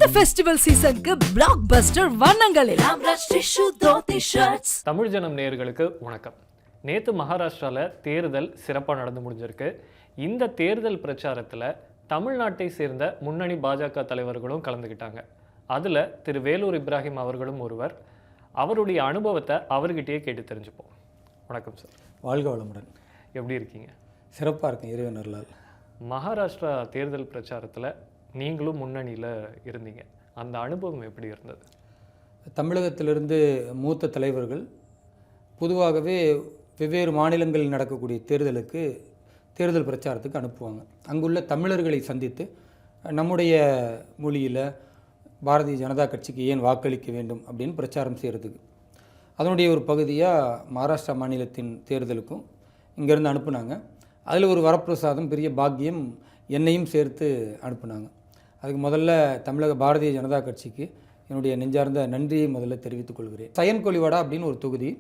இந்த ஃபெஸ்டிவல் சீசனுக்கு பிளாக் பஸ்டர் வண்ணங்களில் தமிழ் ஜனம் நேயர்களுக்கு வணக்கம். நேற்று மகாராஷ்டிராவில் தேர்தல் சிறப்பாக நடந்து முடிஞ்சிருக்கு. இந்த தேர்தல் பிரச்சாரத்தில் தமிழ்நாட்டை சேர்ந்த முன்னணி பாஜக தலைவர்களும் கலந்துக்கிட்டாங்க. அதில் திரு வேலூர் இப்ராஹிம் அவர்களும் ஒருவர். அவருடைய அனுபவத்தை அவர்கிட்டயே கேட்டு தெரிஞ்சுப்போம். வணக்கம் சார். வாழ்க வளமுடன். எப்படி இருக்கீங்க? சிறப்பாக இருக்கேன், இறைவன் அருளால். மகாராஷ்டிரா தேர்தல் பிரச்சாரத்தில் நீங்களும் முன்னணியில் இருந்தீங்க. அந்த அனுபவம் எப்படி இருந்தது? தமிழகத்திலிருந்து மூத்த தலைவர்கள் பொதுவாகவே வெவ்வேறு மாநிலங்களில் நடக்கக்கூடிய தேர்தல் பிரச்சாரத்துக்கு அனுப்புவாங்க. அங்குள்ள தமிழர்களை சந்தித்து நம்முடைய மொழியில் பாரதிய ஜனதா கட்சிக்கு ஏன் வாக்களிக்க வேண்டும் அப்படின்னு பிரச்சாரம் செய்கிறதுக்கு அதனுடைய ஒரு பகுதியாக மகாராஷ்டிரா மாநிலத்தின் தேர்தலுக்கும் இங்கேருந்து அனுப்புனாங்க. அதில் ஒரு வரப்பிரசாதம், பெரிய பாக்கியம், என்னையும் சேர்த்து அனுப்புனாங்க. அதுக்கு முதல்ல தமிழக பாரதிய ஜனதா கட்சிக்கு என்னுடைய நெஞ்சார்ந்த நன்றியை முதல்ல தெரிவித்துக் கொள்கிறேன். சயன் கோலிவாடா அப்படின்னு ஒரு தொகுதி,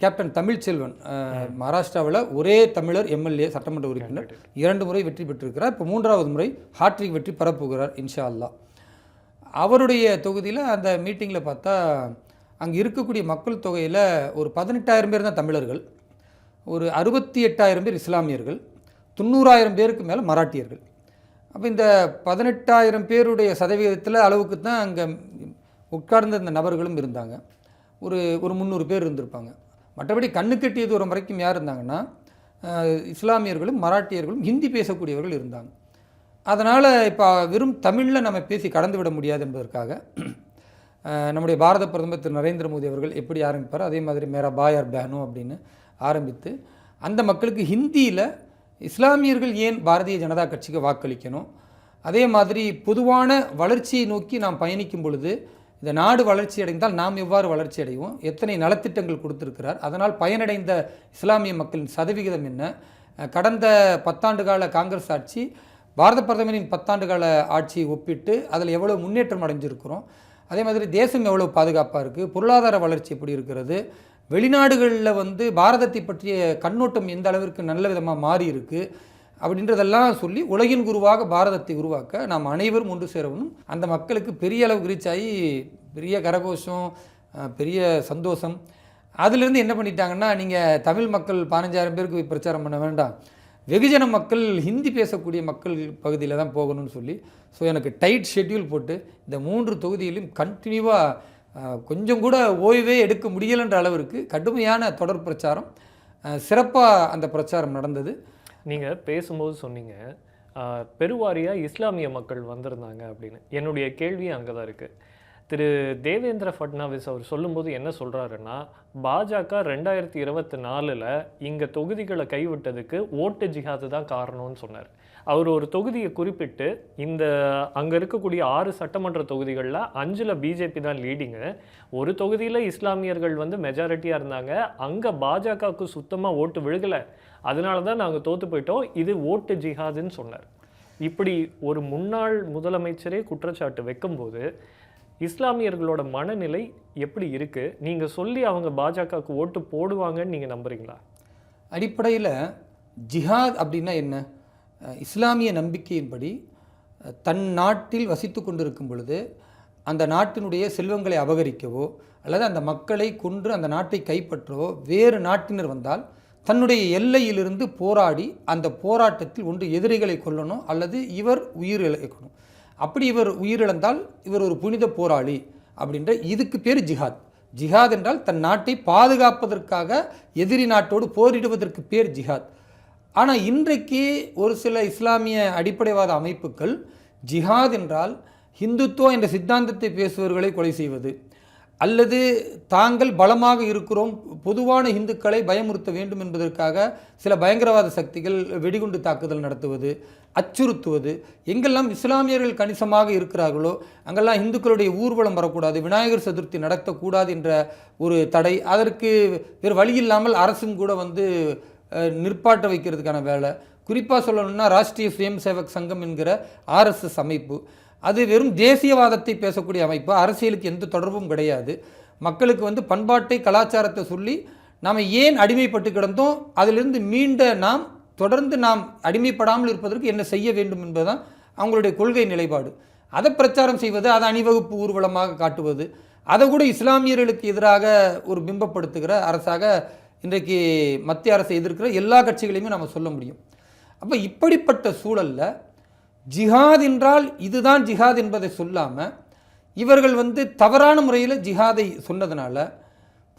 கேப்டன் தமிழ்ச்செல்வன் மகாராஷ்டிராவில் ஒரே தமிழர் எம்எல்ஏ சட்டமன்ற உறுப்பினர் 2 முறை வெற்றி பெற்றிருக்கிறார். இப்போ 3வது முறை ஹாட்ரிக் வெற்றி பெறப்போகிறார் இன்ஷா அல்லாஹ். அவருடைய தொகுதியில் அந்த மீட்டிங்கில் பார்த்தா அங்கே இருக்கக்கூடிய மக்கள் தொகையில் ஒரு 18,000 பேர் தான் தமிழர்கள், ஒரு 68,000 பேர் இஸ்லாமியர்கள், 90,000 பேருக்கு மேலே மராட்டியர்கள். அப்போ இந்த 18,000 பேருடைய சதவீதத்தில் அளவுக்கு தான் அங்கே உட்கார்ந்த இந்த நபர்களும் இருந்தாங்க. ஒரு 300 பேர் இருந்திருப்பாங்க. மற்றபடி கண்ணு கட்டிய தூரம் வரைக்கும் யார் இருந்தாங்கன்னா இஸ்லாமியர்களும் மராட்டியர்களும் ஹிந்தி பேசக்கூடியவர்கள் இருந்தாங்க. அதனால் இப்போ வெறும் தமிழில் நம்ம பேசி கடந்து விட முடியாது என்பதற்காக நம்முடைய பாரத பிரதமர் திரு நரேந்திர மோடி அவர்கள் எப்படி ஆரம்பிப்பார் அதே மாதிரி மேரா பாய் ஆர் பேனோ அப்படின்னு ஆரம்பித்து அந்த மக்களுக்கு ஹிந்தியில் இஸ்லாமியர்கள் ஏன் பாரதிய ஜனதா கட்சிக்கு வாக்களிக்கணும், அதே மாதிரி பொதுவான வளர்ச்சியை நோக்கி நாம் பயணிக்கும் பொழுது இந்த நாடு வளர்ச்சி அடைந்தால் நாம் எவ்வாறு வளர்ச்சி அடைவோம், எத்தனை நலத்திட்டங்கள் கொடுத்திருக்கிறார், அதனால் பயனடைந்த இஸ்லாமிய மக்களின் சதவிகிதம் என்ன, கடந்த 10 ஆண்டு கால காங்கிரஸ் ஆட்சி பாரத பிரதமரின் 10 ஆண்டு கால ஆட்சியை ஒப்பிட்டு அதில் எவ்வளோ முன்னேற்றம் அடைஞ்சிருக்கிறோம், அதே மாதிரி தேசம் எவ்வளோ பாதுகாப்பாக இருக்குது, பொருளாதார வளர்ச்சி எப்படி இருக்கிறது, வெளிநாடுகளில் பாரதத்தை பற்றிய கண்ணோட்டம் எந்த அளவிற்கு நல்ல விதமாக மாறி இருக்குது அப்படின்றதெல்லாம் சொல்லி உலகின் குருவாக பாரதத்தை உருவாக்க நாம் அனைவரும் ஒன்று சேரணும். அந்த மக்களுக்கு பெரிய அளவு ரீச் ஆகி பெரிய கரகோஷம், பெரிய சந்தோஷம். அதிலிருந்து என்ன பண்ணிட்டாங்கன்னா, நீங்கள் தமிழ் மக்கள் 15,000 பேருக்கு பிரச்சாரம் பண்ண வேண்டாம், வெகுஜன மக்கள் ஹிந்தி பேசக்கூடிய மக்கள் பகுதியில் தான் போகணும்னு சொல்லி எனக்கு டைட் ஷெட்யூல் போட்டு இந்த 3 தொகுதியிலும் கண்டினியூவாக கொஞ்சம் கூட ஓய்வே எடுக்க முடியலைன்ற அளவிற்கு கடுமையான தொடர் பிரச்சாரம், சிறப்பாக அந்த பிரச்சாரம் நடந்தது. நீங்கள் பேசும்போது சொன்னீங்க பெருவாரியாக இஸ்லாமிய மக்கள் வந்திருந்தாங்க அப்படின்னு. என்னுடைய கேள்வி அங்கே தான் இருக்குது. திரு தேவேந்திர ஃபட்னாவிஸ் அவர் சொல்லும்போது என்ன சொல்கிறாருன்னா, பாஜக 2024 இங்கே தொகுதிகளை கைவிட்டதுக்கு ஓட்டு ஜிஹாது தான் காரணம்னு சொன்னார். அவர் ஒரு தொகுதியை குறிப்பிட்டு இந்த அங்கே இருக்கக்கூடிய 6 சட்டமன்ற தொகுதிகளில் 5ல் பிஜேபி தான் லீடிங்கு, ஒரு தொகுதியில் இஸ்லாமியர்கள் மெஜாரிட்டியாக இருந்தாங்க, அங்கே பாஜகவுக்கு சுத்தமாக ஓட்டு விழுகலை, அதனால தான் நாங்கள் தோற்று போயிட்டோம், இது ஓட்டு ஜிஹாதுன்னு சொன்னார். இப்படி ஒரு முன்னாள் முதலமைச்சரே குற்றச்சாட்டு வைக்கும்போது இஸ்லாமியர்களோட மனநிலை எப்படி இருக்குது? நீங்கள் சொல்லி அவங்க பாஜகவுக்கு ஓட்டு போடுவாங்கன்னு நீங்கள் நம்புறீங்களா? அடிப்படையில் ஜிஹாத் அப்படின்னா என்ன? இஸ்லாமிய நம்பிக்கையின்படி தன் நாட்டில் வசித்து கொண்டிருக்கும் பொழுது அந்த நாட்டினுடைய செல்வங்களை அபகரிக்கவோ அல்லது அந்த மக்களை கொன்று அந்த நாட்டை கைப்பற்றவோ வேறு நாட்டினர் வந்தால் தன்னுடைய எல்லையிலிருந்து போராடி அந்த போராட்டத்தில் ஒன்று எதிரிகளை கொல்லணும் அல்லது இவர் உயிர் இழக்கணும். அப்படி இவர் உயிரிழந்தால் இவர் ஒரு புனித போராளி அப்படின்ற இதுக்கு பேர் ஜிஹாத். ஜிஹாத் என்றால் தன் நாட்டை பாதுகாப்பதற்காக எதிரி நாட்டோடு போரிடுவதற்கு பேர் ஜிஹாத். ஆனால் இன்றைக்கு ஒரு சில இஸ்லாமிய அடிப்படைவாத அமைப்புகள் ஜிஹாத் என்றால் ஹிந்துத்துவம் என்ற சித்தாந்தத்தை பேசுபவர்களை கொலை செய்வது அல்லது தாங்கள் பலமாக இருக்கிறோம், பொதுவான இந்துக்களை பயமுறுத்த வேண்டும் என்பதற்காக சில பயங்கரவாத சக்திகள் வெடிகுண்டு தாக்குதல் நடத்துவது, அச்சுறுத்துவது. எங்கெல்லாம் இஸ்லாமியர்கள் கணிசமாக இருக்கிறார்களோ அங்கெல்லாம் இந்துக்களுடைய ஊர்வலம் வரக்கூடாது, விநாயகர் சதுர்த்தி நடத்தக்கூடாது என்ற ஒரு தடை, அதற்கு வேறு வழி இல்லாமல் அரசும் கூட நிற்பாட்ட வைக்கிறதுக்கான வேலை. குறிப்பாக சொல்லணும்னா ராஷ்ட்ரிய சுயம் சேவக் சங்கம் என்கிற RSS அமைப்பு, அது வெறும் தேசியவாதத்தை பேசக்கூடிய அமைப்பு, அரசியலுக்கு எந்த தொடர்பும் கிடையாது. மக்களுக்கு பண்பாட்டை கலாச்சாரத்தை சொல்லி நாம் ஏன் அடிமைப்பட்டு கிடந்தோம், அதிலிருந்து மீண்ட நாம் தொடர்ந்து நாம் அடிமைப்படாமல் இருப்பதற்கு என்ன செய்ய வேண்டும் என்பதுதான் அவங்களுடைய கொள்கை நிலைப்பாடு. அதை பிரச்சாரம் செய்வது, அதை அணிவகுப்பு ஊர்வலமாக காட்டுவது, அதை கூட இஸ்லாமியர்களுக்கு எதிராக ஒரு பிம்பப்படுத்துகிற அரசாக இன்றைக்கு மத்திய அரசை எதிர்க்கிற எல்லா கட்சிகளையுமே நம்ம சொல்ல முடியும். அப்போ இப்படிப்பட்ட சூழலில் ஜிஹாத் என்றால் இதுதான் ஜிஹாத் என்பதை சொல்லாமல் இவர்கள் தவறான முறையில் ஜிஹாதை சொன்னதுனால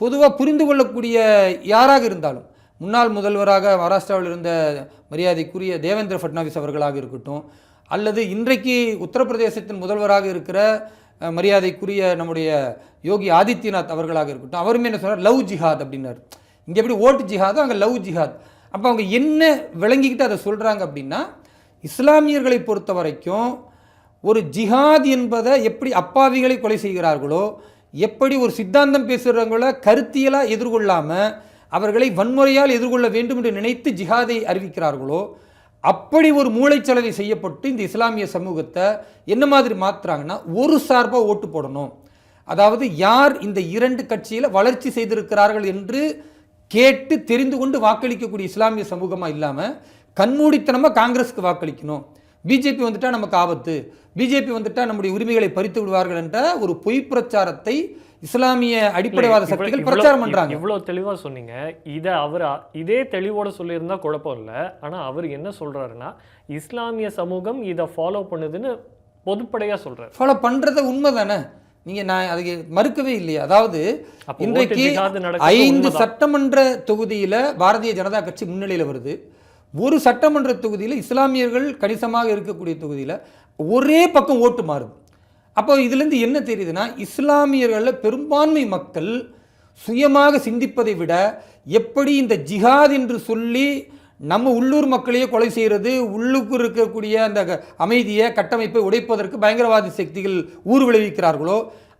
பொதுவாக புரிந்து கொள்ளக்கூடிய யாராக இருந்தாலும், முன்னாள் முதல்வராக மகாராஷ்டிராவில் இருந்த மரியாதைக்குரிய தேவேந்திர ஃபட்னாவிஸ் அவர்களாக இருக்கட்டும், அல்லது இன்றைக்கு உத்தரப்பிரதேசத்தின் முதல்வராக இருக்கிற மரியாதைக்குரிய நம்முடைய யோகி ஆதித்யநாத் அவர்களாக இருக்கட்டும், அவருமே என்ன சொன்னார், லவ் ஜிஹாத் அப்படின்னார். இங்கே எப்படி ஓட்டு ஜிஹாதோ அங்கே லவ் ஜிஹாத். அப்போ அவங்க என்ன விளங்கிக்கிட்டு அதை சொல்கிறாங்க அப்படின்னா, இஸ்லாமியர்களை பொறுத்த வரைக்கும் ஒரு ஜிஹாத் என்பதை எப்படி அப்பாவிகளை கொலை செய்கிறார்களோ, எப்படி ஒரு சித்தாந்தம் பேசுகிறவங்கள கருத்தியலாக எதிர்கொள்ளாமல் அவர்களை வன்முறையால் எதிர்கொள்ள வேண்டும் என்று நினைத்து ஜிஹாதை அறிவிக்கிறார்களோ, அப்படி ஒரு மூளைச்சலவை செய்யப்பட்டு இந்த இஸ்லாமிய சமூகத்தை என்ன மாதிரி மாற்றுறாங்கன்னா, ஒரு சார்பாக ஓட்டு போடணும். அதாவது யார் இந்த இரண்டு கட்சியில் வளர்ச்சி செய்திருக்கிறார்கள் என்று கேட்டு தெரிந்து கொண்டு வாக்களிக்கக்கூடிய இஸ்லாமிய சமூகமாக இல்லாமல் கண்மூடித்தனமாக காங்கிரஸுக்கு வாக்களிக்கணும், பிஜேபி வந்துட்டால் நமக்கு ஆபத்து, பிஜேபி வந்துட்டால் நம்முடைய உரிமைகளை பறித்து விடுவார்கள் என்ற ஒரு பொய் பிரச்சாரத்தை இஸ்லாமிய அடிப்படைவாத சக்திகள் பிரச்சாரம் பண்றாங்க. இவ்வளவு தெளிவா சொன்னீங்க. இதை அவர் இதே தெளிவோட சொல்லியிருந்தா குழப்பம் இல்லை. ஆனா அவர் என்ன சொல்றாருன்னா, இஸ்லாமிய சமூகம் இதை ஃபாலோ பண்ணுதுன்னு பொதுப்படையா சொல்றாரு. ஃபாலோ பண்றது உண்மை தானே, நீங்க நான் அதுக்கு மறுக்கவே இல்லையா? அதாவது இன்றைக்கு 5 சட்டமன்ற தொகுதியில பாரதிய ஜனதா கட்சி முன்னிலையில் வருது. ஒரு சட்டமன்ற தொகுதியில் இஸ்லாமியர்கள் கணிசமாக இருக்கக்கூடிய தொகுதியில் ஒரே பக்கம் ஓட்டு மாறுது. அப்போ இதுலேருந்து என்ன தெரியுதுன்னா, இஸ்லாமியர்களில் பெரும்பான்மை மக்கள் சுயமாக சிந்திப்பதை விட எப்படி இந்த ஜிஹாத் என்று சொல்லி நம்ம உள்ளூர் மக்களையே கொலை செய்கிறது, உள்ளுக்கு இருக்கக்கூடிய அந்த அமைதியை கட்டமைப்பை உடைப்பதற்கு பயங்கரவாத சக்திகள் ஊர் விளைவிக்கிறார்களோ,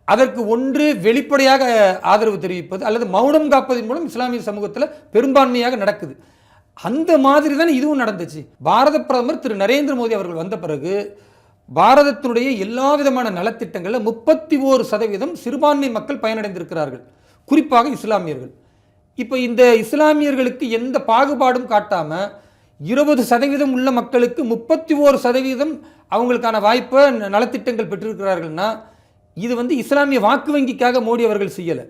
அதற்கு ஒன்று வெளிப்படையாக ஆதரவு தெரிவிப்பது அல்லது மௌனம் காப்பதன் மூலம் இஸ்லாமிய சமூகத்தில் பெரும்பான்மையாக நடக்குது. அந்த மாதிரி தான் இதுவும் நடந்துச்சு. பாரத பிரதமர் திரு நரேந்திர மோடி அவர்கள் வந்த பிறகு பாரதத்தினுடைய எல்லா விதமான நலத்திட்டங்களில் 31% சிறுபான்மை மக்கள் பயனடைந்திருக்கிறார்கள், குறிப்பாக இஸ்லாமியர்கள். இப்போ இந்த இஸ்லாமியர்களுக்கு எந்த பாகுபாடும் காட்டாமல் 20% உள்ள மக்களுக்கு 31% அவங்களுக்கான வாய்ப்பை நலத்திட்டங்கள் பெற்றிருக்கிறார்கள்னா, இது இஸ்லாமிய வாக்கு வங்கிக்காக மோடி அவர்கள் செய்யலை.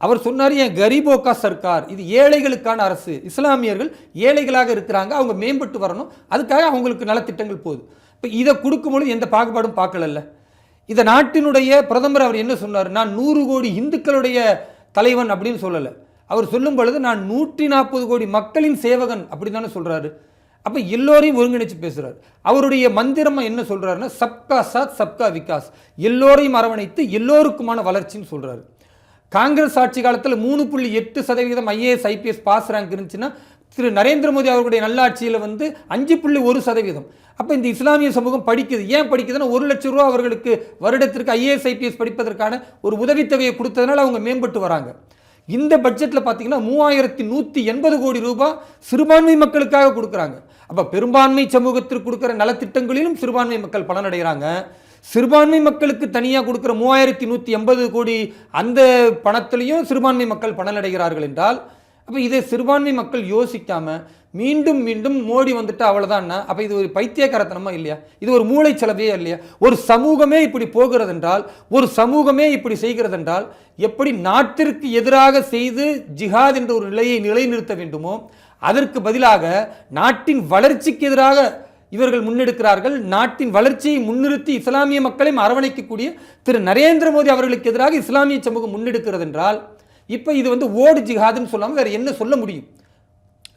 அவர் சொன்னார், என் கரீபோக்கா சர்க்கார், இது ஏழைகளுக்கான அரசு, இஸ்லாமியர்கள் ஏழைகளாக இருக்கிறாங்க, அவங்க மேம்பட்டு வரணும், அதுக்காக அவங்களுக்கு நலத்திட்டங்கள் போகுது. இப்போ இதை கொடுக்கும்பொழுது எந்த பாகுபாடும் பார்க்கல. இந்த நாட்டினுடைய பிரதமர் அவர் என்ன சொன்னார், நான் 100 கோடி இந்துக்களுடைய தலைவன் அப்படின்னு சொல்லலை. அவர் சொல்லும் பொழுது நான் 140 கோடி மக்களின் சேவகன் அப்படி தானே சொல்கிறாரு. அப்போ எல்லோரையும் ஒருங்கிணைச்சு பேசுகிறார். அவருடைய மந்திரமாக என்ன சொல்கிறாருன்னா, சப்கா சாத் சப்கா விகாஸ், எல்லோரையும் அரவணைத்து எல்லோருக்குமான வளர்ச்சின்னு சொல்கிறாரு. காங்கிரஸ் ஆட்சி காலத்தில் 3.8% IAS IPS பாஸ் ரேங்க் இருந்துச்சுன்னா, திரு நரேந்திர மோடி அவர்களுடைய நல்லாட்சியில் 5.1%. அப்போ இந்த இஸ்லாமிய சமூகம் படிக்குது. ஏன் படிக்குதுன்னா, 1 லட்சம் ரூபா அவர்களுக்கு வருடத்திற்கு IAS IPS படிப்பதற்கான ஒரு உதவித்தொகையை கொடுத்ததுனால அவங்க மேம்பட்டு வராங்க. இந்த பட்ஜெட்டில் பார்த்தீங்கன்னா 3180 கோடி ரூபாய் சிறுபான்மை மக்களுக்காக கொடுக்குறாங்க. அப்போ பெரும்பான்மை சமூகத்திற்கு கொடுக்குற நலத்திட்டங்களிலும் சிறுபான்மை மக்கள் பலனடைகிறாங்க. சிறுபான்மை மக்களுக்கு தனியாக கொடுக்குற 3180 கோடி அந்த பணத்திலையும் சிறுபான்மை மக்கள் பலனடைகிறார்கள் என்றால், அப்போ இதை சிறுபான்மை மக்கள் யோசிக்காமல் மீண்டும் மீண்டும் மோடி வந்துட்டு அவ்வளோதான்னா, அப்போ இது ஒரு பைத்தியக்காரத்தனமா இல்லையா? இது ஒரு மூளை செலவையே இல்லையா? ஒரு சமூகமே இப்படி போகிறது என்றால், ஒரு சமூகமே இப்படி செய்கிறது என்றால், எப்படி நாட்டிற்கு எதிராக செய்து ஜிஹாத் என்ற ஒரு நிலையை நிலைநிறுத்த வேண்டுமோ, அதற்கு பதிலாக நாட்டின் வளர்ச்சிக்கு எதிராக இவர்கள் முன்னெடுக்கிறார்கள். நாட்டின் வளர்ச்சியை முன்னிறுத்தி இஸ்லாமிய மக்களையும் அரவணைக்கக்கூடிய திரு நரேந்திர மோடி அவர்களுக்கு எதிராக இஸ்லாமிய சமூகம் முன்னெடுக்கிறது என்றால், இப்போ இது ஓடு ஜிஹாதுன்னு சொல்லாமல் வேற என்ன சொல்ல முடியும்?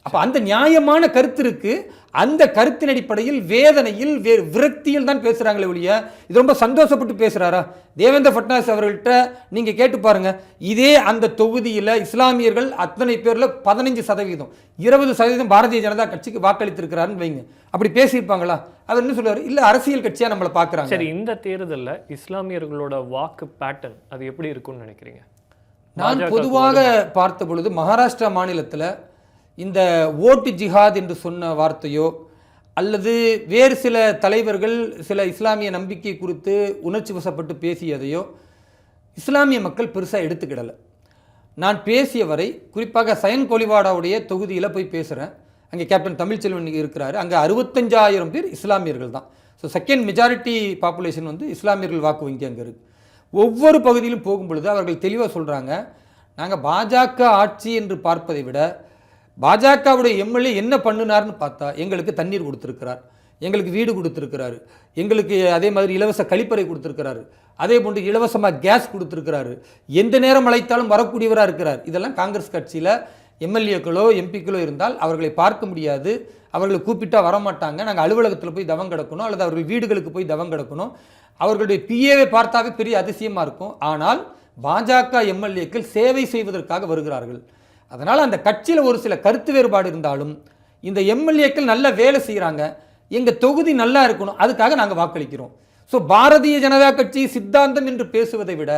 அப்போ அந்த நியாயமான கருத்து இருக்கு. அந்த கருத்தின் அடிப்படையில் வேதனையில் வேறு விரக்தியில் தான் பேசுகிறாங்களே ஒழிய, இது ரொம்ப சந்தோஷப்பட்டு பேசுகிறாரா? தேவேந்திர ஃபட்னாவிஸ் அவர்கள்ட்ட நீங்கள் கேட்டு பாருங்க. இதே அந்த தொகுதியில் இஸ்லாமியர்கள் அத்தனை பேரில் 15%, 20% பாரதிய ஜனதா கட்சிக்கு வாக்களித்திருக்கிறாருன்னு வைங்க. அப்படி பேசியிருப்பாங்களா? அவர் என்ன சொல்லுவார்? இல்லை, அரசியல் கட்சியாக நம்மளை பார்க்குறாங்க. சரி, இந்த தேர்தலில் இஸ்லாமியர்களோட வாக்கு பேட்டர்ன் அது எப்படி இருக்கும்னு நினைக்கிறீங்க? நான் பொதுவாக பார்த்த பொழுது மகாராஷ்டிரா மாநிலத்தில் இந்த ஓட்டு ஜிஹாத் என்று சொன்ன வார்த்தையோ அல்லது வேறு சில தலைவர்கள் சில இஸ்லாமிய நம்பிக்கை குறித்து உணர்ச்சி வசப்பட்டு பேசியதையோ இஸ்லாமிய மக்கள் பெருசாக எடுத்துக்கிடலை. நான் பேசிய வரை, குறிப்பாக சயன் கோலிவாடாவுடைய தொகுதியில் போய் பேசுகிறேன். அங்கே கேப்டன் தமிழ்ச்செல்வன் இருக்கிறாரு. அங்கே 65,000 பேர் இஸ்லாமியர்கள் தான். ஸோ செகண்ட் மெஜாரிட்டி பாப்புலேஷன் வந்து இஸ்லாமியர்கள் வாக்கு வங்கி அங்கே இருக்குது. ஒவ்வொரு பகுதியிலும் போகும் பொழுது அவர்கள் தெளிவாக சொல்கிறாங்க, நாங்கள் பாஜக ஆட்சி என்று பார்ப்பதை விட பாஜகவுடைய எம்எல்ஏ என்ன பண்ணினார்னு பார்த்தா எங்களுக்கு தண்ணீர் கொடுத்துருக்கிறார், எங்களுக்கு வீடு கொடுத்துருக்கிறாரு, எங்களுக்கு அதே மாதிரி இலவச கழிப்பறை கொடுத்துருக்கிறாரு, அதே போன்று இலவசமாக கேஸ் கொடுத்துருக்கிறாரு, எந்த நேரம் அழைத்தாலும் வரக்கூடியவராக இருக்கிறார். இதெல்லாம் காங்கிரஸ் கட்சியில் எம்எல்ஏக்களோ எம்பிக்களோ இருந்தால் அவர்களை பார்க்க முடியாது, அவர்களை கூப்பிட்டா வரமாட்டாங்க, நாங்கள் அலுவலகத்தில் போய் தவம் கிடக்கணும் அல்லது அவர்கள் வீடுகளுக்கு போய் தவம் கிடக்கணும், அவர்களுடைய பிஏவை பார்த்தாவே பெரிய அதிசயமாக இருக்கும். ஆனால் பாஜக எம்எல்ஏக்கள் சேவை செய்வதற்காக வருகிறார்கள். அதனால் அந்த கட்சியில் ஒரு சில கருத்து வேறுபாடு இருந்தாலும் இந்த எம்எல்ஏக்கள் நல்ல வேலை செய்கிறாங்க, எங்கள் தொகுதி நல்லா இருக்கணும், அதுக்காக நாங்கள் வாக்களிக்கிறோம். ஸோ பாரதிய ஜனதா கட்சி சித்தாந்தம் என்று பேசுவதை விட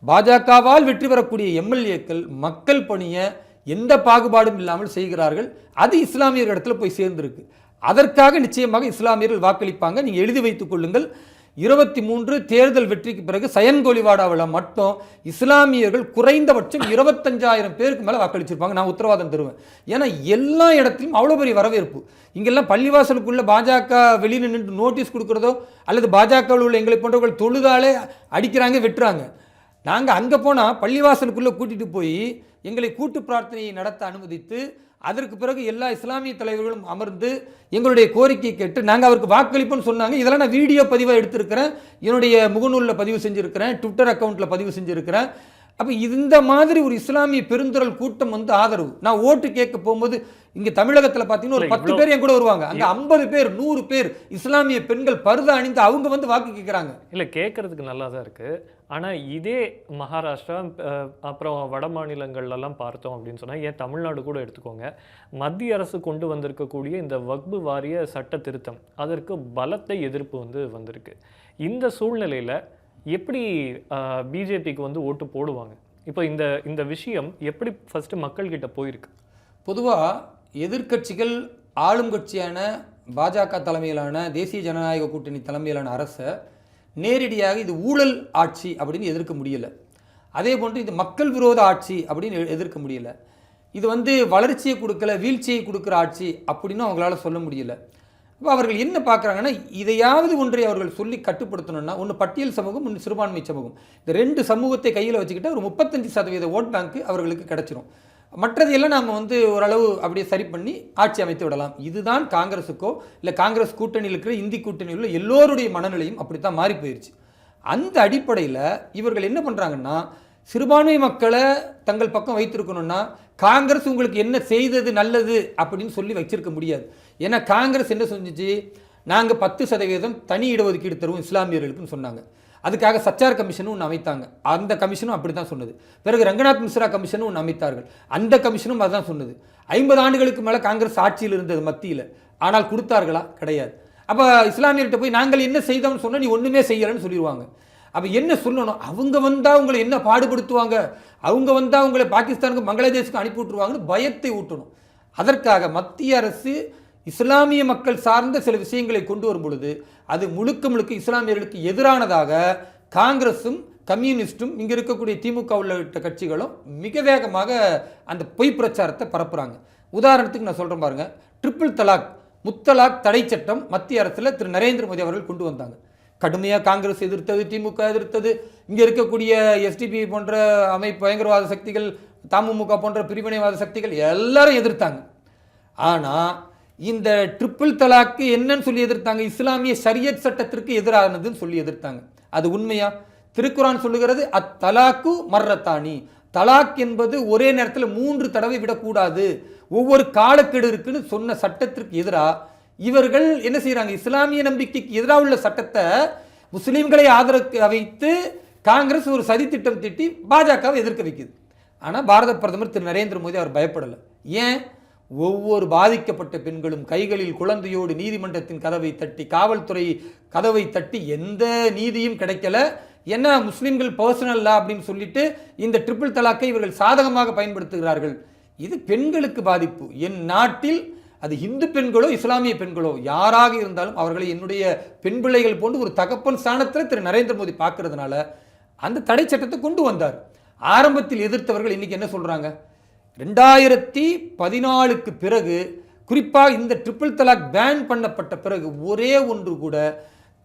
பாஜகவால் வெற்றி பெறக்கூடிய எம்எல்ஏக்கள் மக்கள் பணியை எந்த பாகுபாடும் இல்லாமல் செய்கிறார்கள். அது இஸ்லாமியர்கள் இடத்துல போய் சேர்ந்திருக்கு. அதற்காக நிச்சயமாக இஸ்லாமியர்கள் வாக்களிப்பாங்க. நீங்கள் எழுதி வைத்துக் கொள்ளுங்கள். 23 தேர்தல் வெற்றிக்கு பிறகு சயன்கோலிவாடாவில் மட்டும் இஸ்லாமியர்கள் குறைந்தபட்சம் 25,000 பேருக்கு மேலே வாக்களிச்சிருப்பாங்க. நான் உத்தரவாதம் தருவேன். ஏன்னா எல்லா இடத்துலையும் அவ்வளோ பெரிய வரவேற்பு. இங்கெல்லாம் பள்ளிவாசலுக்குள்ள பாஜக வெளியில் நின்று நோட்டீஸ் கொடுக்குறதோ அல்லது பாஜகவில் உள்ள எங்களை போன்றவர்கள் தொழுதாலே அடிக்கிறாங்க, வெட்டுறாங்க. நாங்கள் அங்கே போனால் பள்ளிவாசலுக்குள்ளே கூட்டிகிட்டு போய் எங்களை கூட்டு பிரார்த்தனையை நடத்த அனுமதித்து அதற்கு பிறகு எல்லா இஸ்லாமிய தலைவர்களும் அமர்ந்து எங்களுடைய கோரிக்கையை கேட்டு நாங்கள் அவருக்கு வாக்களிப்போன்னு சொன்னாங்க. இதெல்லாம் நான் வீடியோ பதிவாக எடுத்திருக்கிறேன், என்னுடைய முகநூலில் பதிவு செஞ்சுருக்கிறேன், ட்விட்டர் அக்கௌண்ட்டில் பதிவு செஞ்சுருக்கிறேன். அப்போ இந்த மாதிரி ஒரு இஸ்லாமிய பெருந்திரள் கூட்டம் வந்து ஆதரவு. நான் ஓட்டு கேட்க போகும்போது இங்கே தமிழகத்தில் பார்த்தீங்கன்னா ஒரு 10 பேர் என் கூட வருவாங்க, அங்கே 50 பேர் 100 பேர் இஸ்லாமிய பெண்கள் பர்தா அணிந்து அவங்க வந்து வாக்கு கேட்குறாங்க. இல்லை, கேட்கறதுக்கு நல்லா தான் இருக்குது. ஆனால் இதே மகாராஷ்டிரா அப்புறம் வட மாநிலங்கள்லாம் பார்த்தோம் அப்படின்னு சொன்னால், ஏன் தமிழ்நாடு கூட எடுத்துக்கோங்க, மத்திய அரசு கொண்டு வந்திருக்கக்கூடிய இந்த வக்பு வாரிய சட்ட திருத்தம் அதற்கு பலத்த எதிர்ப்பு வந்து வந்திருக்கு. இந்த சூழ்நிலையில் எப்படி பிஜேபிக்கு வந்து ஓட்டு போடுவாங்க? இப்போ இந்த விஷயம் எப்படி ஃபஸ்ட்டு மக்கள்கிட்ட போயிருக்கு? பொதுவாக எதிர்க்கட்சிகள் ஆளும் கட்சியான பாஜக தலைமையிலான தேசிய ஜனநாயக கூட்டணி தலைமையிலான அரசை நேரடியாக இது ஊழல் ஆட்சி அப்படின்னு எதிர்க்க முடியலை. அதே போன்று இது மக்கள் விரோத ஆட்சி அப்படின்னு எதிர்க்க முடியலை. இது வந்து வளர்ச்சியை கொடுக்கல, வீழ்ச்சியை கொடுக்குற ஆட்சி அப்படின்னு அவங்களால சொல்ல முடியல. இப்போ அவர்கள் என்ன பார்க்குறாங்கன்னா, இதையாவது ஒன்றை அவர்கள் சொல்லி கட்டுப்படுத்தணும்னா, ஒன்று பட்டியல் சமூகம், ஒன்று சிறுபான்மை சமூகம், இந்த 2 சமூகத்தை கையில் வச்சுக்கிட்டு ஒரு 35% ஓட் பேங்க் அவர்களுக்கு கிடைச்சிரும். மற்றதையெல்லாம் நாம் வந்து ஓரளவு அப்படியே சரி பண்ணி ஆட்சி அமைத்து விடலாம். இதுதான் காங்கிரஸுக்கோ இல்லை காங்கிரஸ் கூட்டணியில் இருக்கிற இந்தி கூட்டணியில் உள்ள எல்லோருடைய மனநிலையும் அப்படித்தான் மாறி போயிடுச்சு. அந்த அடிப்படையில் இவர்கள் என்ன பண்ணுறாங்கன்னா, சிறுபான்மை மக்களை தங்கள் பக்கம் வைத்திருக்கணும்னா காங்கிரஸ் உங்களுக்கு என்ன செய்தது நல்லது அப்படின்னு சொல்லி வச்சிருக்க முடியாது. ஏன்னா காங்கிரஸ் என்ன செஞ்சிச்சு, நாங்கள் 10% தனி இடஒதுக்கீடு தருவோம் இஸ்லாமியர்களுக்குன்னு சொன்னாங்க. அதுக்காக சச்சார் கமிஷனும் ஒன்று அமைத்தாங்க, அந்த கமிஷனும் அப்படி தான் சொன்னது. பிறகு ரங்கநாத் மிஸ்ரா கமிஷனும் ஒன்று அமைத்தார்கள், அந்த கமிஷனும் அதுதான் சொன்னது. 50 ஆண்டுகளுக்கு மேலே காங்கிரஸ் ஆட்சியில் இருந்தது மத்தியில், ஆனால் கொடுத்தார்களா? கிடையாது. அப்போ இஸ்லாமியர்கிட்ட போய் நாங்கள் என்ன செய்தோம்னு சொன்னால் நீ ஒன்றுமே செய்யலைன்னு சொல்லிடுவாங்க. அப்போ என்ன சொல்லணும், அவங்க வந்தால் உங்களை என்ன பாடுபடுத்துவாங்க, அவங்க வந்தால் உங்களை பாகிஸ்தானுக்கு பங்களாதேஷுக்கு அனுப்பி விட்டுருவாங்கன்னு பயத்தை ஊட்டணும். அதற்காக மத்திய அரசு இஸ்லாமிய மக்கள் சார்ந்த சில விஷயங்களை கொண்டு வரும் பொழுது அது முழுக்க முழுக்க இஸ்லாமியர்களுக்கு எதிரானதாக காங்கிரஸும் கம்யூனிஸ்டும் இங்கே இருக்கக்கூடிய திமுக உள்ளிட்ட கட்சிகளும் மிக வேகமாக அந்த பொய் பிரச்சாரத்தை பரப்புகிறாங்க. உதாரணத்துக்கு நான் சொல்கிறேன் பாருங்க, ட்ரிபிள் தலாக், முத்தலாக் தடை சட்டம் மத்திய அரசில் திரு நரேந்திர மோடி அவர்கள் கொண்டு வந்தாங்க. கடுமையாக காங்கிரஸ் எதிர்த்தது, திமுக எதிர்த்தது, இங்கே இருக்கக்கூடிய எஸ்டிபி போன்ற அமைப்பு பயங்கரவாத சக்திகள், தமுமுக போன்ற பிரிவினைவாத சக்திகள் எல்லாரும் எதிர்த்தாங்க. ஆனால் இந்த ட்ரிபிள் தலாக்கு என்னன்னு சொல்லி எதிர்த்தாங்க, இஸ்லாமிய ஷரியத் சட்டத்திற்கு எதிரானதுன்னு சொல்லி எதிர்த்தாங்க. அது உண்மையா? திருக்குரான் சொல்லுகிறது அத்தலாக்கு மர்ரத்தானி, தலாக் என்பது ஒரே நேரத்தில் 3 தடவை விடக்கூடாது, ஒவ்வொரு காலக்கெடு இருக்குன்னு சொன்ன சட்டத்திற்கு எதிராக இவர்கள் என்ன செய்யறாங்க, இஸ்லாமிய நம்பிக்கைக்கு எதிராக உள்ள சட்டத்தை முஸ்லீம்களை ஆதரவு வைத்து காங்கிரஸ் ஒரு சதி திட்டம் திட்டி பாஜகவை எதிர்க்க வைக்குது. ஆனால் பாரத பிரதமர் திரு நரேந்திர மோடி அவர் பயப்படலை. ஏன்? ஒவ்வொரு பாதிக்கப்பட்ட பெண்களும் கைகளில் குழந்தையோடு நீதிமன்றத்தின் கதவை தட்டி, காவல்துறை கதவை தட்டி எந்த நீதியும் கிடைக்கல. ஏன்னா முஸ்லீம்கள் பர்சனல் லா அப்படின்னு சொல்லிட்டு இந்த ட்ரிபிள் தலாக்கை இவர்கள் சாதகமாக பயன்படுத்துகிறார்கள். இது பெண்களுக்கு பாதிப்பு. என் நாட்டில் அது இந்து பெண்களோ இஸ்லாமிய பெண்களோ யாராக இருந்தாலும் அவர்களை என்னுடைய பெண் பிள்ளைகள் போன்று ஒரு தகப்பன் ஸ்தானத்தில் திரு நரேந்திர மோடி பார்க்கறதுனால அந்த தடை சட்டத்தை கொண்டு வந்தார். ஆரம்பத்தில் எதிர்த்தவர்கள் இன்னைக்கு என்ன சொல்றாங்க, 2014க்கு பிறகு குறிப்பாக இந்த ட்ரிபிள் தலாக் பேன் பண்ணப்பட்ட பிறகு ஒரே ஒன்று கூட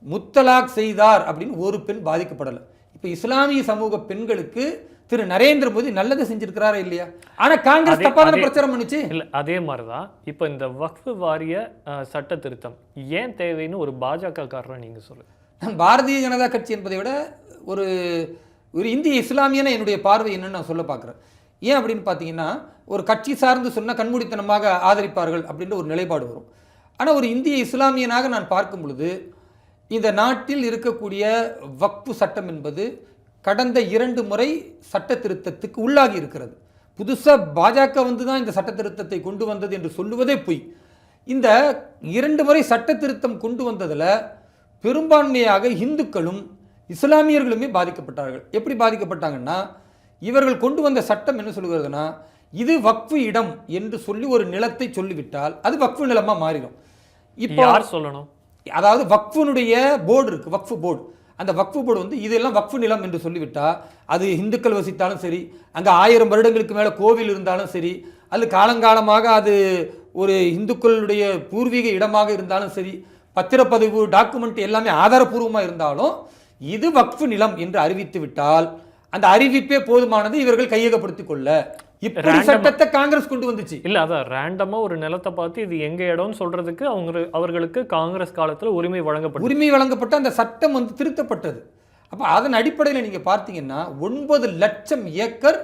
முத்தலாக் செய்தார் அப்படின்னு ஒரு பெண் பாதிக்கப்படலை. இப்போ இஸ்லாமிய சமூக பெண்களுக்கு திரு நரேந்திர மோடி நல்லதை செஞ்சிருக்கிறாரா இல்லையா? ஆனா காங்கிரஸ் தப்பான பிரச்சாரம் பண்ணுச்சு. இல்ல அதே மாதிரிதான் இப்போ இந்த வக்ஃப் வாரிய சட்ட திருத்தம் ஏன் தேவைன்னு ஒரு பாஜக காரரை நீங்க சொல்லுங்க. நான் பாரதிய ஜனதா கட்சி என்பதை விட ஒரு ஒரு இந்திய இஸ்லாமியன என்னுடைய பார்வை என்னன்னு நான் சொல்ல பார்க்குறேன். ஏன் அப்படின்னு பார்த்தீங்கன்னா, ஒரு கட்சி சார்ந்து சொன்னால் கண்மூடித்தனமாக ஆதரிப்பார்கள் அப்படின்ற ஒரு நிலைப்பாடு வரும். ஆனால் ஒரு இந்திய இஸ்லாமியனாக நான் பார்க்கும் பொழுது இந்த நாட்டில் இருக்கக்கூடிய வக்ஃபு சட்டம் என்பது கடந்த 2 முறை சட்ட திருத்தத்துக்கு உள்ளாகி இருக்கிறது. புதுசாக பாஜக வந்து தான் இந்த சட்ட திருத்தத்தை கொண்டு வந்தது என்று சொல்லுவதே பொய். இந்த 2 முறை சட்ட திருத்தம் கொண்டு வந்ததில் பெரும்பான்மையாக இந்துக்களும் இஸ்லாமியர்களுமே பாதிக்கப்பட்டார்கள். எப்படி பாதிக்கப்பட்டாங்கன்னா, இவர்கள் கொண்டு வந்த சட்டம் என்ன சொல்லுகிறதுனா, இது வக்ஃபு இடம் என்று சொல்லி ஒரு நிலத்தை சொல்லிவிட்டால் அது வக்ஃபு நிலமாக மாறிடும். இப்போ யார் சொல்லணும்? அதாவது வக்ஃபுனுடைய போர்டு இருக்குது, வக்ஃபு போர்டு. அந்த வக்ஃபு போர்டு வந்து இதெல்லாம் வக்ஃபு நிலம் என்று சொல்லிவிட்டால் அது இந்துக்கள் வசித்தாலும் சரி, அங்கே 1000 வருடங்களுக்கு மேலே கோவில் இருந்தாலும் சரி, அது காலங்காலமாக அது ஒரு இந்துக்களுடைய பூர்வீக இடமாக இருந்தாலும் சரி, பத்திரப்பதிவு டாக்குமெண்ட் எல்லாமே ஆதாரபூர்வமாக இருந்தாலும் இது வக்ஃபு நிலம் என்று அறிவித்து விட்டால் அந்த அறிவிப்பே போதுமானது இவர்கள் கையகப்படுத்திக் கொள்ள. இப்படி சட்டத்தை காங்கிரஸ் கொண்டு வந்துச்சு. இல்ல அதான் ரேண்டமா ஒரு நிலத்தை பார்த்து இது எங்க இடம்னு சொல்றதுக்கு அவர்களுக்கு காங்கிரஸ் காலத்துல உரிமை வழங்கப்பட்ட அந்த சட்டம் வந்து திருத்தப்பட்டது. அப்ப அதன் அடிப்படையில் நீங்க பார்த்தீங்கன்னா 9 லட்சம் ஏக்கர்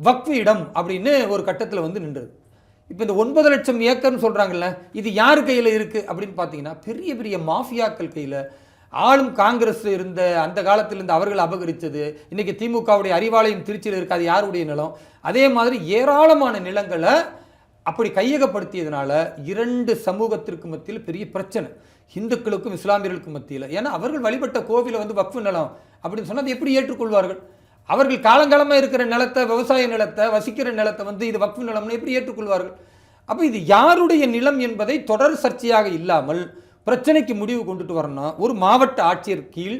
வக்ஃபு இடம் அப்படின்னு ஒரு கட்டத்தில் வந்து நின்றது. இப்போ இந்த 9 லட்சம் ஏக்கர்னு சொல்றாங்கல்ல, இது யார் கையில் இருக்கு அப்படின்னு பார்த்தீங்கன்னா, பெரிய பெரிய மாஃபியாக்கள் கையில், ஆளும் காங்கிரஸ் இருந்த அந்த காலத்தில் இருந்து அவர்கள் அபகரித்தது. இன்னைக்கு திமுகவுடைய அறிவாலயம் திருச்சியில் இருக்காது, யாருடைய நிலம். அதே மாதிரி ஏராளமான நிலங்களை அப்படி கையகப்படுத்தியதுனால 2 சமூகத்திற்கு மத்தியில் பெரிய பிரச்சனை, இந்துக்களுக்கும் இஸ்லாமியர்களுக்கும் மத்தியில். ஏன்னா அவர்கள் வழிபட்ட கோவிலை வந்து வக்ஃபு நிலம் அப்படின்னு சொன்னால் எப்படி ஏற்றுக்கொள்வார்கள்? அவர்கள் காலங்காலமாக இருக்கிற நிலத்தை, விவசாய நிலத்தை, வசிக்கிற நிலத்தை வந்து இது வக்ஃபு நிலம்னு எப்படி ஏற்றுக்கொள்வார்கள்? அப்போ இது யாருடைய நிலம் என்பதை தொடர் சர்ச்சையாக இல்லாமல் பிரச்சனைக்கு முடிவு கொண்டுட்டு வரணும். ஒரு மாவட்ட ஆட்சியர் கீழ்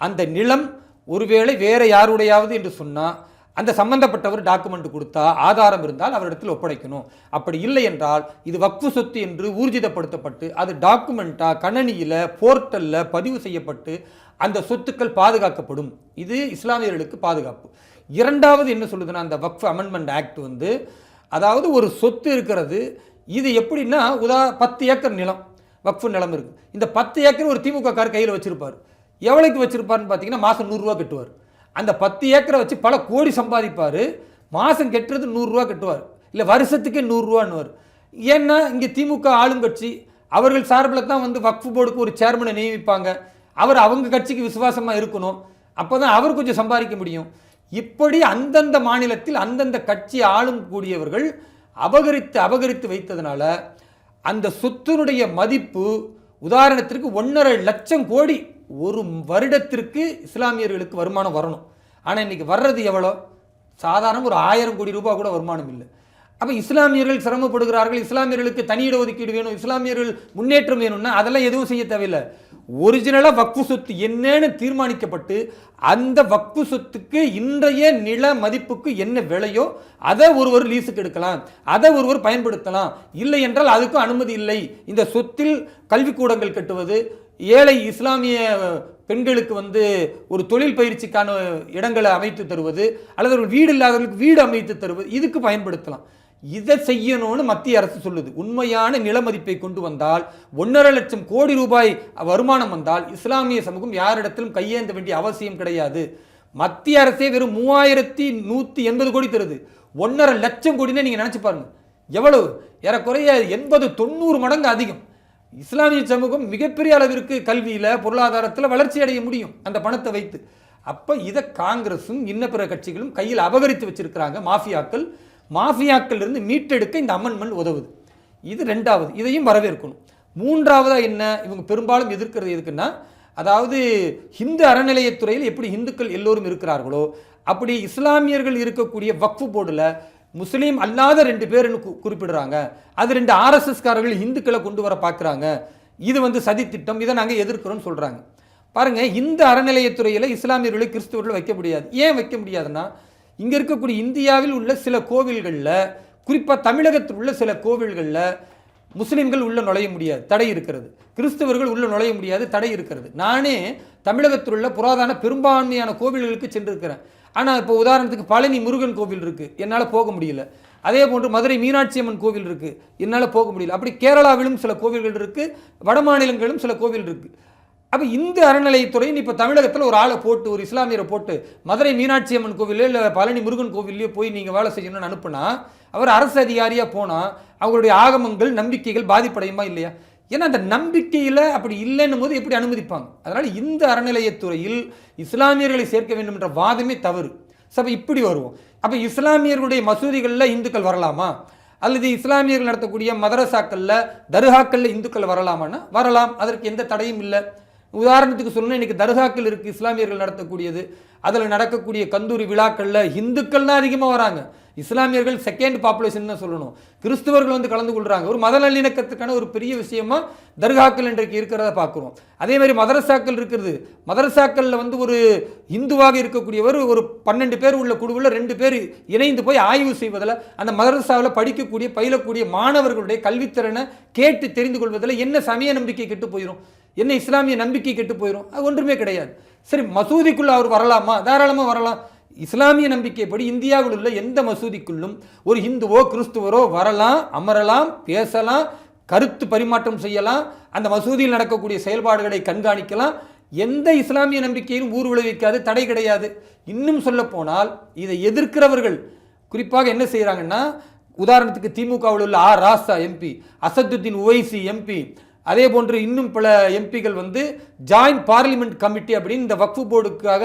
அந்த நிலம் ஒருவேளை வேற யாருடையாவது என்று சொன்னால் அந்த சம்பந்தப்பட்டவர் டாக்குமெண்ட் கொடுத்தா ஆதாரம் இருந்தால் அவரிடத்தில் ஒப்படைக்கணும். அப்படி இல்லை என்றால் இது வக்ஃபு சொத்து என்று ஊர்ஜிதப்படுத்தப்பட்டு அது டாக்குமெண்ட்டாக கணனியில் போர்ட்டலில் பதிவு செய்யப்பட்டு அந்த சொத்துக்கள் பாதுகாக்கப்படும். இது இஸ்லாமியர்களுக்கு பாதுகாப்பு. இரண்டாவது என்ன சொல்லுதுன்னா, அந்த வக்ஃப் அமெண்ட்மெண்ட் ஆக்ட் வந்து, அதாவது ஒரு சொத்து இருக்கிறது, இது எப்படின்னா 10 ஏக்கர் நிலம் வக்ஃபு நிலம் இருக்குது. இந்த 10 ஏக்கர் ஒரு திமுக கார் கையில் வச்சிருப்பார். எவ்வளோக்கு வச்சிருப்பாருன்னு பார்த்தீங்கன்னா, மாதம் 100 ரூபா கட்டுவார். அந்த 10 ஏக்கரை வச்சு பல கோடி சம்பாதிப்பார். மாதம் கட்டுறது 100 ரூபா கட்டுவார், இல்லை வருஷத்துக்கே 100 ரூபான்னுவார். ஏன்னா இங்கே திமுக ஆளுங்கட்சி அவர்கள் சார்பில் தான் வந்து வக்ஃபு போர்டுக்கு ஒரு சேர்மனை நியமிப்பாங்க. அவர் அவங்க கட்சிக்கு விசுவாசமாக இருக்கணும், அப்போ தான் அவர் கொஞ்சம் சம்பாதிக்க முடியும். இப்படி அந்தந்த மாநிலத்தில் அந்தந்த கட்சி ஆளும் கூடியவர்கள் அபகரித்து வைத்ததுனால அந்த சொத்தினுடைய மதிப்பு உதாரணத்திற்கு 1.5 லட்சம் கோடி ஒரு வருடத்திற்கு இஸ்லாமியர்களுக்கு வருமானம் வரணும். ஆனால் இன்னைக்கு வர்றது எவ்வளோ? சாதாரண ஒரு 1000 கோடி ரூபாய் கூட வருமானம் இல்லை. அப்போ இஸ்லாமியர்கள் சிரமப்படுகிறார்கள். இஸ்லாமியர்களுக்கு தனியிட ஒதுக்கீடு வேணும், இஸ்லாமியர்கள் முன்னேற்றம் வேணும்னா அதெல்லாம் எதுவும் செய்ய தேவையில்லை. ஒரிஜினலாக வக்ஃபு சொத்து என்னன்னு தீர்மானிக்கப்பட்டு அந்த வக்ஃபு சொத்துக்கு இன்றைய நில மதிப்புக்கு என்ன விலையோ அதை ஒருவர் லீஸுக்கு எடுக்கலாம், அதை ஒருவர் பயன்படுத்தலாம். இல்லை என்றால் அதுக்கும் அனுமதி இல்லை. இந்த சொத்தில் கல்விக்கூடங்கள் கட்டுவது, ஏழை இஸ்லாமிய பெண்களுக்கு வந்து ஒரு தொழில் பயிற்சிக்கான இடங்களை அமைத்து தருவது, அல்லது ஒரு வீடு இல்லாதவர்களுக்கு வீடு அமைத்து தருவது, இதுக்கு பயன்படுத்தலாம். இதை செய்யணும்னு மத்திய அரசு சொல்லுது. உண்மையான நில மதிப்பை கொண்டு வந்தால் 1.5 லட்சம் கோடி ரூபாய் வருமானம் வந்தால் இஸ்லாமிய சமூகம் யாரிடத்திலும் கையேந்த வேண்டிய அவசியம் கிடையாது. மத்திய அரசே வெறும் 3180 கோடி தருது. 1.5 லட்சம் கோடினே நீங்கள் நினச்சி பாருங்க எவ்வளவு, ஏறக்குறைய 80-90 மடங்கு அதிகம். இஸ்லாமிய சமூகம் மிகப்பெரிய அளவிற்கு கல்வியில் பொருளாதாரத்தில் வளர்ச்சி அடைய முடியும் அந்த பணத்தை வைத்து. அப்போ இதை காங்கிரஸும் இன்ன பிற கட்சிகளும் கையில் அபகரித்து வச்சிருக்கிறாங்க. மாஃபியாக்கள் இருந்து மீட்டெடுக்க இந்த அமெண்ட்மெண்ட் உதவுது. இது ரெண்டாவது, இதையும் வரவேற்கணும். மூன்றாவதா என்ன இவங்க பெரும்பாலும் எதிர்க்கிறது எதுக்குன்னா, அதாவது இந்து அறநிலையத்துறையில் எப்படி இந்துக்கள் எல்லோரும் இருக்கிறார்களோ அப்படி இஸ்லாமியர்கள் இருக்கக்கூடிய வக்ஃபு போர்டில் முஸ்லீம் அல்லாத 2 பேர்னு குறிப்பிடுறாங்க. அது 2 ஆர்எஸ்எஸ்காரர்கள் இந்துக்களை கொண்டு வர பார்க்குறாங்க. இது வந்து சதி திட்டம், இதை நாங்கள் எதிர்க்கிறோம்னு சொல்கிறாங்க. பாருங்கள், இந்த அறநிலையத்துறையில் இஸ்லாமியர்களை கிறிஸ்துவர்கள் வைக்க முடியாது. ஏன் வைக்க முடியாதுன்னா, இங்கே இருக்கக்கூடிய இந்தியாவில் உள்ள சில கோவில்களில், குறிப்பாக தமிழகத்தில் உள்ள சில கோவில்களில் முஸ்லிம்கள் உள்ள நுழைய முடியாது, தடை இருக்கிறது. கிறிஸ்தவர்கள் உள்ள நுழைய முடியாது, தடை இருக்கிறது. நானே தமிழகத்தில் உள்ள புராதன பெரும்பான்மையான கோவில்களுக்கு சென்றிருக்கிறேன். ஆனால் இப்போ உதாரணத்துக்கு பழனி முருகன் கோவில் இருக்குது, என்னால் போக முடியல. அதே போன்று மதுரை மீனாட்சி அம்மன் கோவில் இருக்குது, என்னால் போக முடியல. அப்படி கேரளாவிலும் சில கோவில்கள் இருக்குது, வட மாநிலங்களிலும் சில கோவில் இருக்குது. அப்போ இந்த அறநிலையத்துறையின் இப்போ தமிழகத்தில் ஒரு ஆளை போட்டு, ஒரு இஸ்லாமியரை போட்டு மதுரை மீனாட்சி அம்மன் கோவிலே இல்லை பழனி முருகன் கோவில்லையோ போய் நீங்கள் வேலை செய்யணும்னு அனுப்புனா, அவர் அரசு அதிகாரியாக போனால் அவங்களுடைய ஆகமங்கள் நம்பிக்கைகள் பாதிப்படையுமா இல்லையா? ஏன்னா அந்த நம்பிக்கையில் அப்படி இல்லைன்னும் போது எப்படி அனுமதிப்பாங்க? அதனால் இந்த அறநிலையத்துறையில் இஸ்லாமியர்களை சேர்க்க வேண்டும் என்ற வாதமே தவறு. சபை இப்படி வருவோம். அப்போ இஸ்லாமியர்களுடைய மசூதிகளில் இந்துக்கள் வரலாமா, அல்லது இஸ்லாமியர்கள் நடத்தக்கூடிய மதரசாக்களில் தர்காக்களில் இந்துக்கள் வரலாமான்னா வரலாம், அதற்கு எந்த தடையும் இல்லை. உதாரணத்துக்கு சொல்லணும், இன்றைக்கி தர்காக்கள் இருக்குது இஸ்லாமியர்கள் நடத்தக்கூடியது, அதில் நடக்கக்கூடிய கந்தூரி விழாக்களில் இந்துக்கள் தான் அதிகமாக வராங்க. இஸ்லாமியர்கள் செகண்ட் பாப்புலேஷன் தான் சொல்லணும். கிறிஸ்துவர்கள் வந்து கலந்து கொள்கிறாங்க. ஒரு மத நல்லிணக்கத்துக்கான ஒரு பெரிய விஷயமா தர்காக்கள் இன்றைக்கு இருக்கிறத பார்க்குறோம். அதே மாதிரி மதரசாக்கள் இருக்கிறது. மதரசாக்களில் வந்து ஒரு இந்துவாக இருக்கக்கூடியவர் ஒரு 12 பேர் உள்ள குழுவில் 2 பேர் இணைந்து போய் ஆய்வு செய்வதில், அந்த மதரசாவில் படிக்கக்கூடிய பயிலக்கூடிய மாணவர்களுடைய கல்வித்திறனை கேட்டு தெரிந்து கொள்வதில் என்ன சமய நம்பிக்கை கெட்டு போயிடும், என்ன இஸ்லாமிய நம்பிக்கை கெட்டு போயிடும்? அது ஒன்றுமே கிடையாது. சரி, மசூதிக்குள்ள அவர் வரலாமா? தாராளமாக வரலாம். இஸ்லாமிய நம்பிக்கைப்படி இந்தியாவில் உள்ள எந்த மசூதிக்குள்ளும் ஒரு இந்துவோ கிறிஸ்துவரோ வரலாம், அமரலாம், பேசலாம், கருத்து பரிமாற்றம் செய்யலாம், அந்த மசூதியில் நடக்கக்கூடிய செயல்பாடுகளை கண்காணிக்கலாம். எந்த இஸ்லாமிய நம்பிக்கையிலும் ஊர் விளைவிக்காது, தடை கிடையாது. இன்னும் சொல்ல போனால் இதை எதிர்க்கிறவர்கள் குறிப்பாக என்ன செய்கிறாங்கன்னா, உதாரணத்துக்கு திமுகவில் உள்ள ஆர் ராசா எம்பி, அசதுத்தீன் உவைசி எம்பி, அதே போன்று இன்னும் பல எம்பிகள் வந்து ஜாயிண்ட் பார்லிமெண்ட் கமிட்டி அப்படின்னு இந்த வக்ஃபு போர்டுக்காக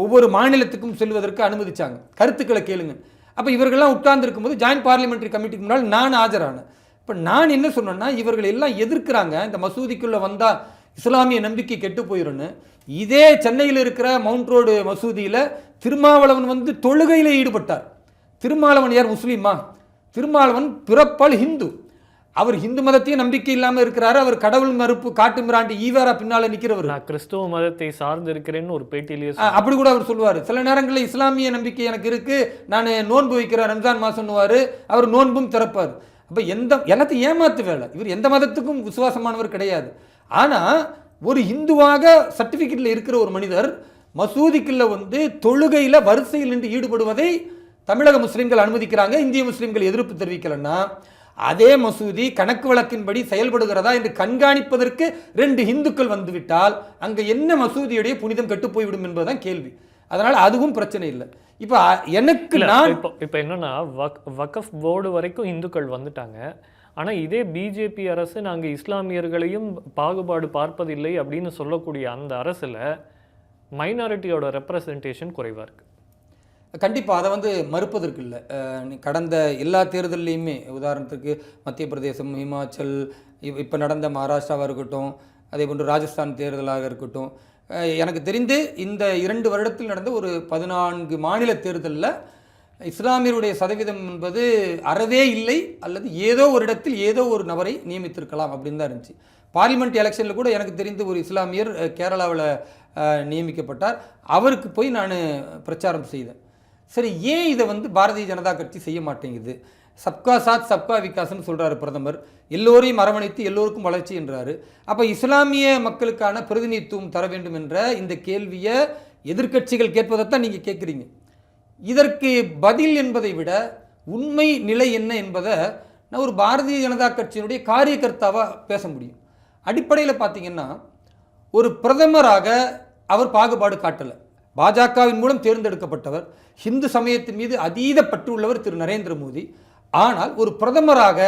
ஒவ்வொரு மாநிலத்துக்கும் செல்வதற்கு அனுமதிச்சாங்க. கருத்துக்களை கேளுங்க. அப்போ இவர்கள்லாம் உட்கார்ந்து இருக்கும்போது ஜாயிண்ட் பார்லிமெண்ட்ரி கமிட்டிக்கு முன்னால் நான் ஆஜரானேன். இப்போ நான் என்ன சொன்னேன்னா, இவர்கள் எல்லாம் எதிர்க்கிறாங்க, இந்த மசூதிக்குள்ளே வந்தால் இஸ்லாமிய நம்பிக்கை கெட்டு போயிடும்னு. இதே சென்னையில் இருக்கிற மவுண்ட் ரோடு மசூதியில் திருமாவளவன் வந்து தொழுகையில் ஈடுபட்டார். திருமாவளவன் யார், முஸ்லீமா? திருமாவளவன் பிறப்பால் ஹிந்து. அவர் ஹிந்து மதத்தையும் நம்பிக்கை இல்லாமல் இருக்கிறாரு. அவர் கடவுள் மறுப்பு காட்டு மிராண்டி ஈவேரா பின்னால நிற்கிறவர். நான் கிறிஸ்துவ மதத்தை சார்ந்து இருக்கிறேன்னு ஒரு பேட்டியிலேயே அப்படி கூட அவர் சொல்லுவார். சில நேரங்களில் இஸ்லாமிய நம்பிக்கை எனக்கு இருக்கு, நான் நோன்பு வைக்கிறேன் ரம்ஜான் மாசம்னுவார். அவர் நோன்பும் திறப்பார். அப்போ எனக்கு ஏமாத்து வேலை. இவர் எந்த மதத்துக்கும் விசுவாசமானவர் கிடையாது. ஆனால் ஒரு இந்துவாக சர்டிஃபிகேட்டில் இருக்கிற ஒரு மனிதர் மசூதிக்குள்ள வந்து தொழுகையில் வரிசையில் நின்று ஈடுபடுவதை தமிழக முஸ்லீம்கள் அனுமதிக்கிறாங்க, இந்திய முஸ்லீம்கள் எதிர்ப்பு தெரிவிக்கலன்னா, அதே மசூதி கணக்கு வழக்கின்படி செயல்படுகிறதா என்று கண்காணிப்பதற்கு 2 இந்துக்கள் வந்துவிட்டால் அங்கே என்ன மசூதியுடைய புனிதம் கெட்டு போய்விடும் என்பதுதான் கேள்வி. அதனால் அதுவும் பிரச்சனை இல்லை. இப்போ எனக்கு இப்போ என்னன்னா, வக்ஃப் போர்டு வரைக்கும் இந்துக்கள் வந்துட்டாங்க. ஆனால் இதே பிஜேபி அரசு நாங்கள் இஸ்லாமியர்களையும் பாகுபாடு பார்ப்பதில்லை அப்படின்னு சொல்லக்கூடிய அந்த அரசில் மைனாரிட்டியோட ரெப்ரசன்டேஷன் குறைவாக இருக்குது. கண்டிப்பாக அதை வந்து மறுப்பதற்கு இல்லை. கடந்த எல்லா தேர்தல்லையுமே, உதாரணத்துக்கு மத்திய பிரதேசம், ஹிமாச்சல், இப்போ நடந்த மகாராஷ்டிராவாக இருக்கட்டும், அதே போன்று ராஜஸ்தான் தேர்தலாக இருக்கட்டும், எனக்கு தெரிந்து இந்த 2 வருடத்தில் நடந்த ஒரு 14 மாநில தேர்தலில் இஸ்லாமியருடைய சதவீதம் என்பது அறவே இல்லை, அல்லது ஏதோ ஒரு இடத்தில் ஏதோ ஒரு நபரை நியமித்திருக்கலாம் அப்படின்னு தான் இருந்துச்சு. பார்லிமெண்ட் எலெக்ஷனில் கூட எனக்கு தெரிந்து ஒரு இஸ்லாமியர் கேரளாவில் நியமிக்கப்பட்டார். அவருக்கு போய் நான் பிரச்சாரம் செய்தேன். சரி, ஏன் இதை வந்து பாரதிய ஜனதா கட்சி செய்ய மாட்டேங்குது? சப்கா சாத் சப்கா விகாஸ்னு சொல்கிறாரு பிரதமர், எல்லோரையும் அரவணைத்து எல்லோருக்கும் வளர்ச்சி என்றார். அப்போ இஸ்லாமிய மக்களுக்கான பிரதிநிதித்துவம் தர வேண்டும் என்ற இந்த கேள்வியை எதிர்க்கட்சிகள் கேட்பதைத்தான் நீங்கள் கேட்குறீங்க. இதற்கு பதில் என்பதை விட உண்மை நிலை என்ன என்பதை நான் ஒரு பாரதிய ஜனதா கட்சியினுடைய காரியகர்த்தாவாக பேச முடியும். அடிப்படையில் பார்த்தீங்கன்னா, ஒரு பிரதமராக அவர் பாகுபாடு காட்டலை. பாஜகவின் மூலம் தேர்ந்தெடுக்கப்பட்டவர், ஹிந்து சமயத்தின் மீது அதீத பற்று உள்ளவர் திரு நரேந்திர மோடி. ஆனால் ஒரு பிரதமராக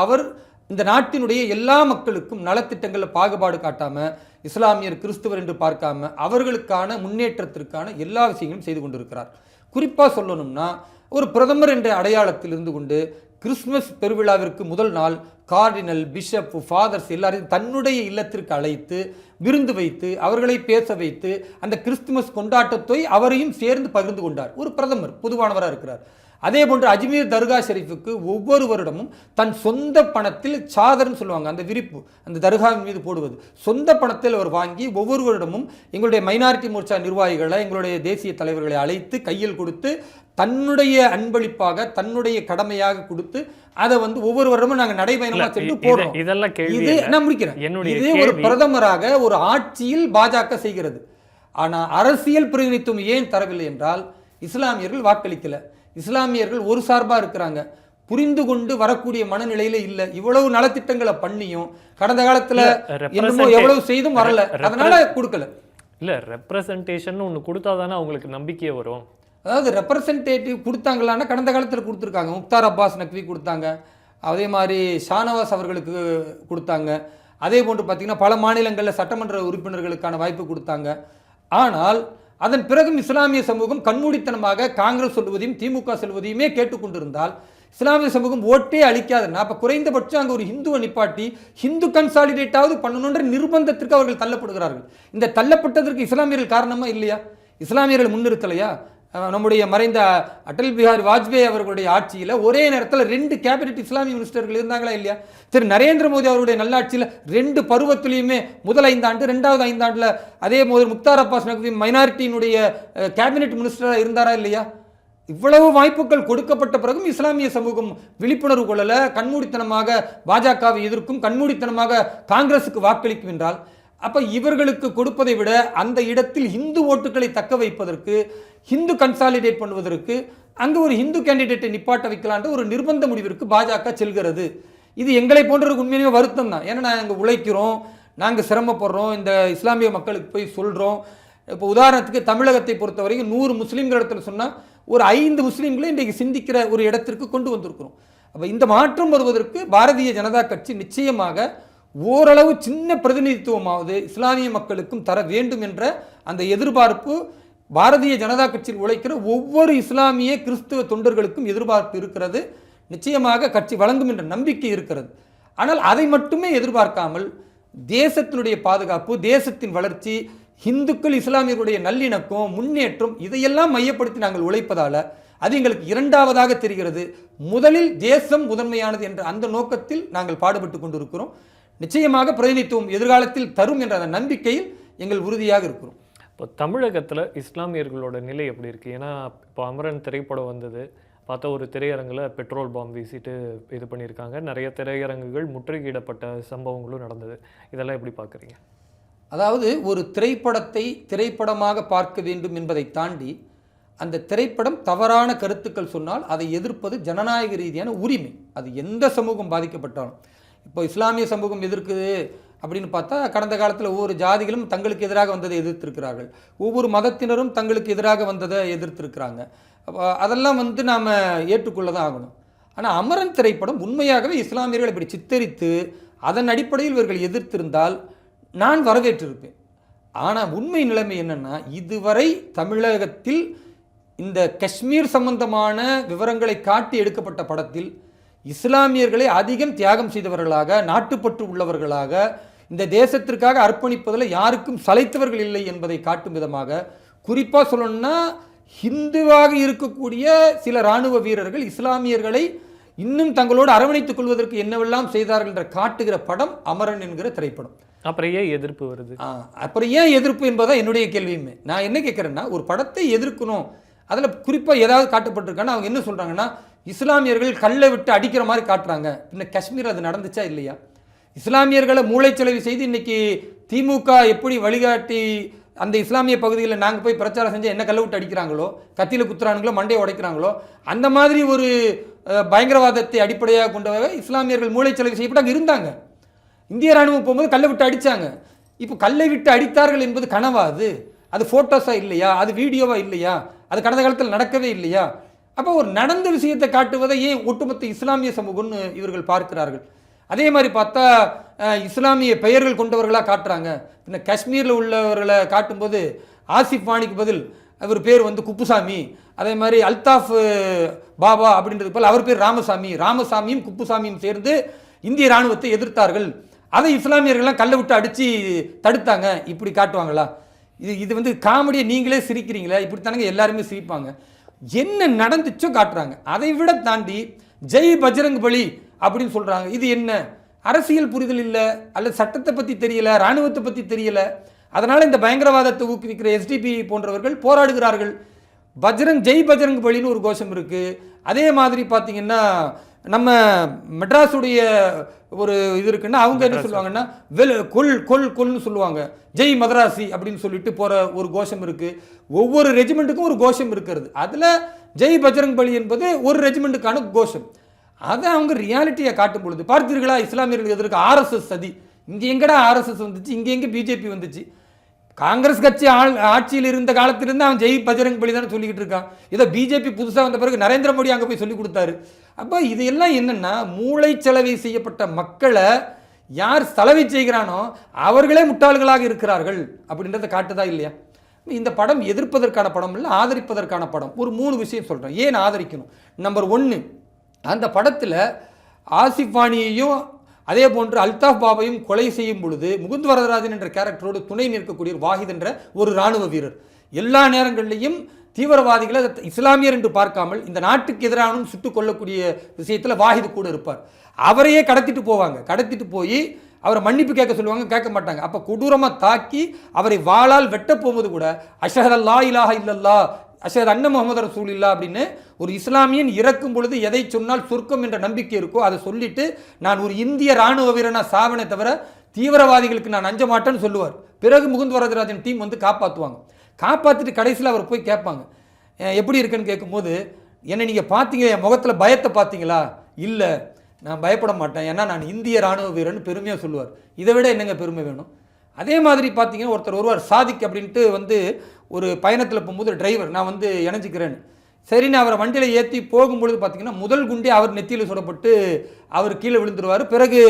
அவர் இந்த நாட்டினுடைய எல்லா மக்களுக்கும் நலத்திட்டங்களில் பாகுபாடு காட்டாமல், இஸ்லாமியர் கிறிஸ்துவர் என்று பார்க்காம அவர்களுக்கான முன்னேற்றத்திற்கான எல்லா விஷயங்களும் செய்து கொண்டிருக்கிறார். குறிப்பாக சொல்லணும்னா, ஒரு பிரதமர் என்ற அடையாளத்தில் இருந்து கொண்டு கிறிஸ்துமஸ் பெருவிழாவிற்கு முதல் நாள் கார்டினல், பிஷப், ஃபாதர்ஸ் எல்லாரையும் தன்னுடைய இல்லத்திற்கு அழைத்து விருந்து வைத்து அவர்களை பேச வைத்து அந்த கிறிஸ்துமஸ் கொண்டாட்டத்தை அவரையும் சேர்ந்து பகிர்ந்து கொண்டார். ஒரு பிரதமர் பொதுவானவராக இருக்கிறார். அதே போன்று அஜ்மீர் தர்கா ஷெரீஃபுக்கு ஒவ்வொரு வருடமும் தன் சொந்த பணத்தில் சாதர்ன்னு சொல்லுவாங்க, அந்த விரிப்பு அந்த தர்காவின் மீது போடுவது, சொந்த பணத்தில் அவர் வாங்கி ஒவ்வொரு வருடமும் எங்களுடைய மைனாரிட்டி மோர்ச்சா நிர்வாகிகளை, எங்களுடைய தேசிய தலைவர்களை அழைத்து கையில் கொடுத்து தன்னுடைய அன்பளிப்பாக தன்னுடைய கடமையாக கொடுத்து அதை வந்து ஒவ்வொரு வருடமும் நாங்கள் நடைபயணமா சென்று போடுறோம். இதெல்லாம் கேள்வி இது நான் முடிக்கிறேன். இது ஒரு பிரதமராக ஒரு ஆட்சியில் பாஜக செய்கிறது. ஆனா அரசியல் பிரதிநிதித்துவம் ஏன் தரவில்லை என்றால் இஸ்லாமியர்கள் வாக்களிக்கல, இஸ்லாமியர்கள் ஒரு சார்பா இருக்கிறாங்க, புரிந்து கொண்டு வரக்கூடிய மனநிலையில இல்ல. இவ்வளவு நலத்திட்டங்களை பண்ணியும் கடந்த காலத்துல என்னமோ எவ்வளவு செய்தும் வரல, அதனால கொடுக்கல. இல்ல ரெப்ரசன்டேஷன் ஒன்று கொடுத்தா தானே அவங்களுக்கு நம்பிக்கையே வரும். அதாவது ரெப்ரசன்டேட்டிவ் கொடுத்தாங்களான்னா கடந்த காலத்தில் கொடுத்துருக்காங்க. முக்தார் அப்பாஸ் நக்வி கொடுத்தாங்க, அதே மாதிரி ஷானவாஸ் அவர்களுக்கு கொடுத்தாங்க, அதே போன்று பார்த்தீங்கன்னா பல மாநிலங்களில் சட்டமன்ற உறுப்பினர்களுக்கான வாய்ப்பு கொடுத்தாங்க. ஆனால் அதன் பிறகும் இஸ்லாமிய சமூகம் கண்மூடித்தனமாக காங்கிரஸ் சொல்வதையும் திமுக சொல்வதையுமே கேட்டுக்கொண்டிருந்தால் இஸ்லாமிய சமூகம் ஓட்டே அளிக்காதுன்னா அப்போ குறைந்தபட்சம் அங்கே ஒரு ஹிந்துவை நிப்பாட்டி ஹிந்து கன்சாலிடேட்டாவது பண்ணணுன்ற நிர்பந்தத்திற்கு அவர்கள் தள்ளப்படுகிறார்கள். இந்த தள்ளப்பட்டதற்கு இஸ்லாமியர்கள் காரணமா இல்லையா? இஸ்லாமியர்கள் முன்னிறுத்தலையா? நம்முடைய மறைந்த அடல் பிஹாரி வாஜ்பேயி அவர்களுடைய ஆட்சியில் ஒரே நேரத்தில் 2 கேபினெட் இஸ்லாமிய மினிஸ்டர்கள் இருந்தாங்களா இல்லையா? திரு நரேந்திர மோடி அவருடைய நல்லாட்சியில் 2 பருவத்திலையுமே முதல் 5 ஆண்டு 2வது 5 ஆண்டுல அதே போது முக்தார் அப்பாஸ் நக்வி மைனாரிட்டியினுடைய கேபினெட் மினிஸ்டராக இருந்தாரா இல்லையா? இவ்வளவு வாய்ப்புகள் கொடுக்கப்பட்ட பிறகும் இஸ்லாமிய சமூகம் விழிப்புணர்வு கொள்ளல, கண்மூடித்தனமாக பாஜகவை எதிர்க்கும், கண்மூடித்தனமாக காங்கிரசுக்கு வாக்களிக்கும் என்றால் அப்ப இவர்களுக்கு கொடுப்பதை விட அந்த இடத்தில் ஹிந்து ஓட்டுகளை தக்க வைப்பதற்கு, ஹிந்து கன்சாலிடேட் பண்ணுவதற்கு அங்கு ஒரு ஹிந்து கேண்டிடேட்டை நிப்பாட்ட வைக்கலான்ற ஒரு நிர்பந்த முடிவிற்கு பாஜக செல்கிறது. இது எங்களை போன்றவருக்கு உண்மையிலேயே வருத்தம் தான். ஏன்னா நாங்கள் உழைக்கிறோம், நாங்கள் சிரமப்படுறோம், இந்த இஸ்லாமிய மக்களுக்கு போய் சொல்கிறோம். இப்போ உதாரணத்துக்கு தமிழகத்தை பொறுத்தவரைக்கும் 100 முஸ்லீம்கள் இடத்துல சொன்னால் ஒரு 5 முஸ்லீம்களை இன்றைக்கு சிந்திக்கிற ஒரு இடத்திற்கு கொண்டு வந்திருக்கிறோம். அப்போ இந்த மாற்றம் வருவதற்கு பாரதிய ஜனதா கட்சி நிச்சயமாக ஓரளவு சின்ன பிரதிநிதித்துவமாவது இஸ்லாமிய மக்களுக்கும் தர வேண்டும் என்ற அந்த எதிர்பார்ப்பு பாரதிய ஜனதா கட்சியில் உழைக்கிற ஒவ்வொரு இஸ்லாமிய கிறிஸ்துவ தொண்டர்களுக்கும் எதிர்பார்ப்பு இருக்கிறது. நிச்சயமாக கட்சி வழங்கும் என்ற நம்பிக்கை இருக்கிறது. ஆனால் அதை மட்டுமே எதிர்பார்க்காமல் தேசத்தினுடைய பாதுகாப்பு, தேசத்தின் வளர்ச்சி, இந்துக்கள் இஸ்லாமியர்களுடைய நல்லிணக்கம், முன்னேற்றம் இதையெல்லாம் மையப்படுத்தி நாங்கள் உழைப்பதால அது எங்களுக்கு இரண்டாவதாக தெரிகிறது. முதலில் தேசம் முதன்மையானது என்ற அந்த நோக்கத்தில் நாங்கள் பாடுபட்டு கொண்டிருக்கிறோம். நிச்சயமாக பிரதிநிதித்துவம் எதிர்காலத்தில் தரும் என்ற அந்த நம்பிக்கையில் எங்கள் உறுதியாக இருக்கிறோம். இப்போ தமிழகத்தில் இஸ்லாமியர்களோட நிலை எப்படி இருக்குது? ஏன்னா இப்போ அமரன் திரைப்படம் வந்தது, பார்த்தா ஒரு திரையரங்கில் பெட்ரோல் பாம்பு வீசிட்டு இது பண்ணியிருக்காங்க, நிறைய திரையரங்குகள் முற்றுகையிடப்பட்ட சம்பவங்களும் நடந்தது. இதெல்லாம் எப்படி பார்க்குறீங்க? அதாவது ஒரு திரைப்படத்தை திரைப்படமாக பார்க்க வேண்டும் என்பதை தாண்டி அந்த திரைப்படம் தவறான கருத்துக்கள் சொன்னால் அதை எதிர்ப்பது ஜனநாயக ரீதியான உரிமை. அது எந்த சமூகம் பாதிக்கப்பட்டாலும். இப்போ இஸ்லாமிய சமூகம் எதிர்க்குது அப்படின்னு பார்த்தா கடந்த காலத்தில் ஒவ்வொரு ஜாதிகளும் தங்களுக்கு எதிராக வந்ததை எதிர்த்திருக்கிறார்கள், ஒவ்வொரு மதத்தினரும் தங்களுக்கு எதிராக வந்ததை எதிர்த்திருக்கிறாங்க. அதெல்லாம் நாம் ஏற்றுக்கொள்ள தான் ஆகணும். ஆனால் அமரன் திரைப்படம் உண்மையாகவே இஸ்லாமியர்கள் இப்படி சித்தரித்து அதன் அடிப்படையில் இவர்கள் எதிர்த்திருந்தால் நான் வரவேற்றிருப்பேன். ஆனால் உண்மை நிலைமை என்னென்னா, இதுவரை தமிழகத்தில் இந்த காஷ்மீர் சம்பந்தமான விவரங்களை காட்டி எடுக்கப்பட்ட படத்தில் இஸ்லாமியர்களை அதிகம் தியாகம் செய்தவர்களாக, நாட்டுப்பற்று உள்ளவர்களாக, இந்த தேசத்திற்காக அர்ப்பணிப்பதில் யாருக்கும் சளைத்தவர்கள் இல்லை என்பதை காட்டும் விதமாக, குறிப்பாக சொல்லணும்னா ஹிந்துவாக இருக்கக்கூடிய சில இராணுவ வீரர்கள் இஸ்லாமியர்களை இன்னும் தங்களோடு அரவணைத்துக் கொள்வதற்கு என்னவெல்லாம் செய்தார்கள் என்ற காட்டுகிற படம் அமரன் என்கிற திரைப்படம். அப்புறம் ஏன் எதிர்ப்பு வருது? அப்புறம் ஏன் எதிர்ப்பு என்பதான் என்னுடைய கேள்வியுமே. நான் என்ன கேட்குறேன்னா, ஒரு படத்தை எதிர்க்கணும், அதில் குறிப்பாக ஏதாவது காட்டப்பட்டிருக்காங்கன்னா அவங்க என்ன சொல்கிறாங்கன்னா, இஸ்லாமியர்கள் கல்லை விட்டு அடிக்கிற மாதிரி காட்டுறாங்க. பின்ன காஷ்மீர் அது நடந்துச்சா இல்லையா? இஸ்லாமியர்களை மூளைச்சலவை செய்து இன்னைக்கு திமுக எப்படி வழிகாட்டி அந்த இஸ்லாமிய பகுதியில் நாங்கள் போய் பிரச்சாரம் செஞ்சு என்ன கல்லை விட்டு அடிக்கிறாங்களோ, கத்தியில் குத்துறானுங்களோ, மண்டையை உடைக்கிறாங்களோ, அந்த மாதிரி ஒரு பயங்கரவாதத்தை அடிப்படையாக கொண்டவங்க இஸ்லாமியர்கள் மூளைச்சலவை செய்யப்பட்டு அங்கே இருந்தாங்க. இந்திய ராணுவம் போகும்போது கல்லை விட்டு அடித்தாங்க. இப்போ கல்லை விட்டு அடித்தார்கள் என்பது கனவா? அது ஃபோட்டோஸாக இல்லையா? அது வீடியோவா இல்லையா? அது கடந்த காலத்தில் நடக்கவே இல்லையா? அப்போ ஒரு நடந்த விஷயத்தை காட்டுவதை ஏன் ஒட்டுமொத்த இஸ்லாமிய சமூகம்னு இவர்கள் பார்க்கிறார்கள்? அதே மாதிரி பார்த்தா இஸ்லாமிய பெயர்கள் கொண்டவர்களாக காட்டுறாங்க. பின்ன காஷ்மீரில் உள்ளவர்களை காட்டும்போது ஆசிஃப் வாணிக்கு பதில் அவர் பேர் குப்புசாமி, அதே மாதிரி அல்தாஃப் பாபா அப்படின்றது போல் அவர் பேர் ராமசாமி. ராமசாமியும் குப்புசாமியும் சேர்ந்து இந்திய இராணுவத்தை எதிர்த்தார்கள், அதை இஸ்லாமியர்கள்லாம் கல்லை விட்டு அடித்து தடுத்தாங்க. இப்படி காட்டுவாங்களா? இது காமெடியை நீங்களே சிரிக்கிறீங்களா? இப்படித்தானங்க எல்லாருமே சிரிப்பாங்க. என்ன நடந்துச்சோ காட்டுறாங்க. அதை விட தாண்டி ஜெய் பஜ்ரங் பலி அப்படின்னு சொல்கிறாங்க. இது என்ன? அரசியல் புரிதல் இல்லை, அல்லது சட்டத்தை பற்றி தெரியல, இராணுவத்தை பற்றி தெரியல. அதனால் இந்த பயங்கரவாதத்தை ஊக்குவிக்கிற SDP போன்றவர்கள் போராடுகிறார்கள். ஜெய் பஜ்ரங் பலின்னு ஒரு கோஷம் இருக்குது. அதே மாதிரி பார்த்தீங்கன்னா நம்ம மெட்ராஸுடைய ஒரு இது இருக்குன்னா அவங்க என்ன சொல்லுவாங்கன்னா கொல்னு சொல்லுவாங்க, ஜெய் மதராசி அப்படின்னு சொல்லிட்டு போகிற ஒரு கோஷம் இருக்குது. ஒவ்வொரு ரெஜிமெண்ட்டுக்கும் ஒரு கோஷம் இருக்கிறது. அதில் ஜெய் பஜ்ரங் பலி என்பது ஒரு ரெஜிமெண்ட்டுக்கான கோஷம். அதை அவங்க ரியாலிட்டியை காட்டும் பொழுது பார்த்தீர்களா, இஸ்லாமியர்கள் எதிர்க்க ஆர்எஸ்எஸ் சதி. இங்கே எங்கடா ஆர்எஸ்எஸ் வந்துச்சு, இங்கே எங்கே பிஜேபி வந்துச்சு? காங்கிரஸ் கட்சி ஆட்சியில் இருந்த காலத்திலிருந்து அவன் ஜெய் பஜ்ரங் பலி தானே சொல்லிக்கிட்டு இருக்கான். ஏதோ பிஜேபி புதுசாக வந்த பிறகு நரேந்திர மோடி அங்கே போய் சொல்லி கொடுத்தாரு. அப்போ இதெல்லாம் என்னென்னா மூளைச்சலவை செய்யப்பட்ட மக்களை யார் சலவை செய்கிறானோ அவர்களே முட்டாள்களாக இருக்கிறார்கள் அப்படின்றத காட்டுதா இல்லையா? இந்த படம் எதிர்ப்பதற்கான படம் இல்லை, ஆதரிப்பதற்கான படம். ஒரு 3 விஷயம் சொல்கிறேன் ஏன் ஆதரிக்கணும். நம்பர் 1, அந்த படத்தில் ஆசிஃப் வாணியையும் அதே போன்று அல்தாஃப் பாபையும் கொலை செய்யும் பொழுது முகுந்த் வரதராஜன் என்ற கேரக்டரோடு துணை நிற்கக்கூடிய வாஹித் என்ற ஒரு இராணுவ வீரர் எல்லா நேரங்களிலையும் தீவிரவாதிகளை இஸ்லாமியர் என்று பார்க்காமல் இந்த நாட்டுக்கு எதிரானும் சுட்டுக் கொள்ளக்கூடிய விஷயத்தில் வாஹித் கூட இருப்பார். அவரையே கடத்திட்டு போவாங்க. கடத்திட்டு போய் அவரை மன்னிப்பு கேட்க சொல்லுவாங்க, கேட்க மாட்டாங்க. அப்போ கொடூரமாக தாக்கி அவரை வாளால் வெட்ட போகும்போது கூட அஷ்ஹது அல்லா இலாஹ இல்லல்லா அஷ்ஹது அன்ன முஹம்மது ரசூலுல்லாஹ் அப்படின்னு ஒரு இஸ்லாமியன் இறக்கும் பொழுது எதை சொன்னால் சொர்க்கம் என்ற நம்பிக்கை இருக்கோ அதை சொல்லிட்டு நான் ஒரு இந்திய இராணுவ வீரனா சாவனை தவிர தீவிரவாதிகளுக்கு நான் அஞ்ச மாட்டேன்னு சொல்லுவார். பிறகு முகுந்த் வரதராஜன் டீம் வந்து காப்பாற்றுவாங்க. காப்பாற்றிட்டு கடைசியில் அவர் போய் கேட்பாங்க, எப்படி இருக்குன்னு கேட்கும்போது, என்னை நீங்கள் பார்த்தீங்க, என் முகத்தில் பயத்தை பார்த்தீங்களா? இல்லை, நான் பயப்பட மாட்டேன், ஏன்னா நான் இந்திய இராணுவ வீரன் பெருமையாக சொல்லுவார். இதை விட என்னங்க பெருமை வேணும்? அதே மாதிரி பார்த்தீங்கன்னா ஒருத்தர் வருவார் சாதிக் அப்படின்ட்டு வந்து ஒரு பயணத்தில் போகும்போது டிரைவர் நான் வந்து இணைஞ்சிக்கிறேன்னு சரின்னு அவரை வண்டியில் ஏற்றி போகும்பொழுது பார்த்தீங்கன்னா முதல் குண்டே அவர் நெத்தியில் சுடப்பட்டு அவர் கீழே விழுந்துருவார். பிறகு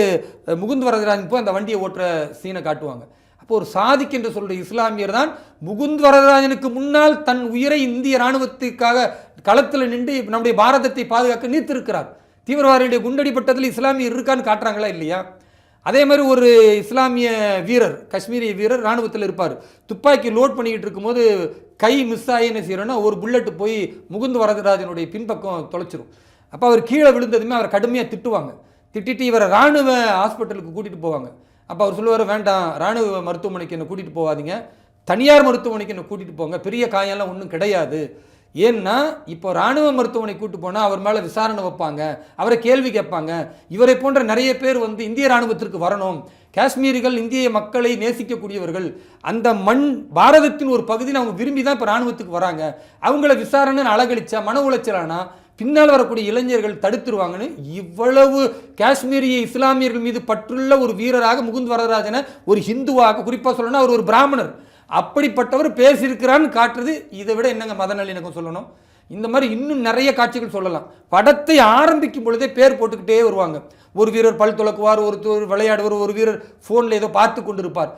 முகுந்த் வரதராஜன் போய் அந்த வண்டியை ஓட்டுற சீனை காட்டுவாங்க. அப்போ ஒரு சாதிக் என்று சொல்கிற இஸ்லாமியர் தான் முகுந்த் வரதராஜனுக்கு முன்னால் தன் உயிரை இந்திய இராணுவத்துக்காக களத்தில் நின்று நம்முடைய பாரதத்தை பாதுகாக்க நீத்திருக்கிறார். தீவிரவாதிகளுடைய குண்டடிப்பட்டதில் இஸ்லாமியர் இருக்கான்னு காட்டுறாங்களா இல்லையா? அதே மாதிரி ஒரு இஸ்லாமிய வீரர், காஷ்மீரிய வீரர் இராணுவத்தில் இருப்பார். துப்பாக்கி லோட் பண்ணிக்கிட்டு இருக்கும்போது கை மிஸ் ஆகி என்ன செய்யறோன்னா ஒரு புல்லட்டு போய் முகுந்த் வரதராஜனுடைய பின்பக்கம் தொலைச்சிரும். அப்போ அவர் கீழே விழுந்ததுமே அவரை கடுமையாக திட்டுவாங்க. திட்டிட்டு இவரை இராணுவ ஹாஸ்பிட்டலுக்கு கூட்டிகிட்டு போவாங்க. அப்போ அவர் சொல்லுவார், வேண்டாம், இராணுவ மருத்துவமனைக்கு என்னை கூட்டிகிட்டு போகாதீங்க, தனியார் மருத்துவமனைக்கு என்னை கூட்டிகிட்டு போங்க, பெரிய காயெல்லாம் ஒன்றும் கிடையாது. ஏன்னா இப்போ இராணுவ மருத்துவமனை கூட்டு போனால் அவர் மேலே விசாரணை வைப்பாங்க, அவரை கேள்வி கேட்பாங்க. இவரை போன்ற நிறைய பேர் வந்து இந்திய இராணுவத்திற்கு வரணும். காஷ்மீரிகள் இந்திய மக்களை நேசிக்கக்கூடியவர்கள், அந்த மண் பாரதத்தின் ஒரு பகுதியில் அவங்க விரும்பி தான் இப்போ இராணுவத்துக்கு வராங்க. அவங்கள விசாரணை அழகழிச்சா மன உளைச்சலானா பின்னால் வரக்கூடிய இளைஞர்கள் தடுத்துருவாங்கன்னு இவ்வளவு காஷ்மீரிய இஸ்லாமியர்கள் மீது பற்றுள்ள ஒரு வீரராக முகுந்த் வரதராஜனை ஒரு ஹிந்துவாக, குறிப்பாக சொல்லணும்னா அவர் ஒரு பிராமணர், அப்படிப்பட்டவர் பேசியிருக்கிறான்னு காட்டுறது. இதை விட என்னங்க மத நல்லிணக்கம் சொல்லணும்? இந்த மாதிரி இன்னும் நிறைய காட்சிகள் சொல்லலாம். படத்தை ஆரம்பிக்கும் பொழுதே பேர் போட்டுக்கிட்டே வருவாங்க. ஒரு வீரர் பல் துலக்குவார், ஒருத்தர் விளையாடுவார், ஒரு வீரர் ஃபோனில் ஏதோ பார்த்து கொண்டு இருப்பார்.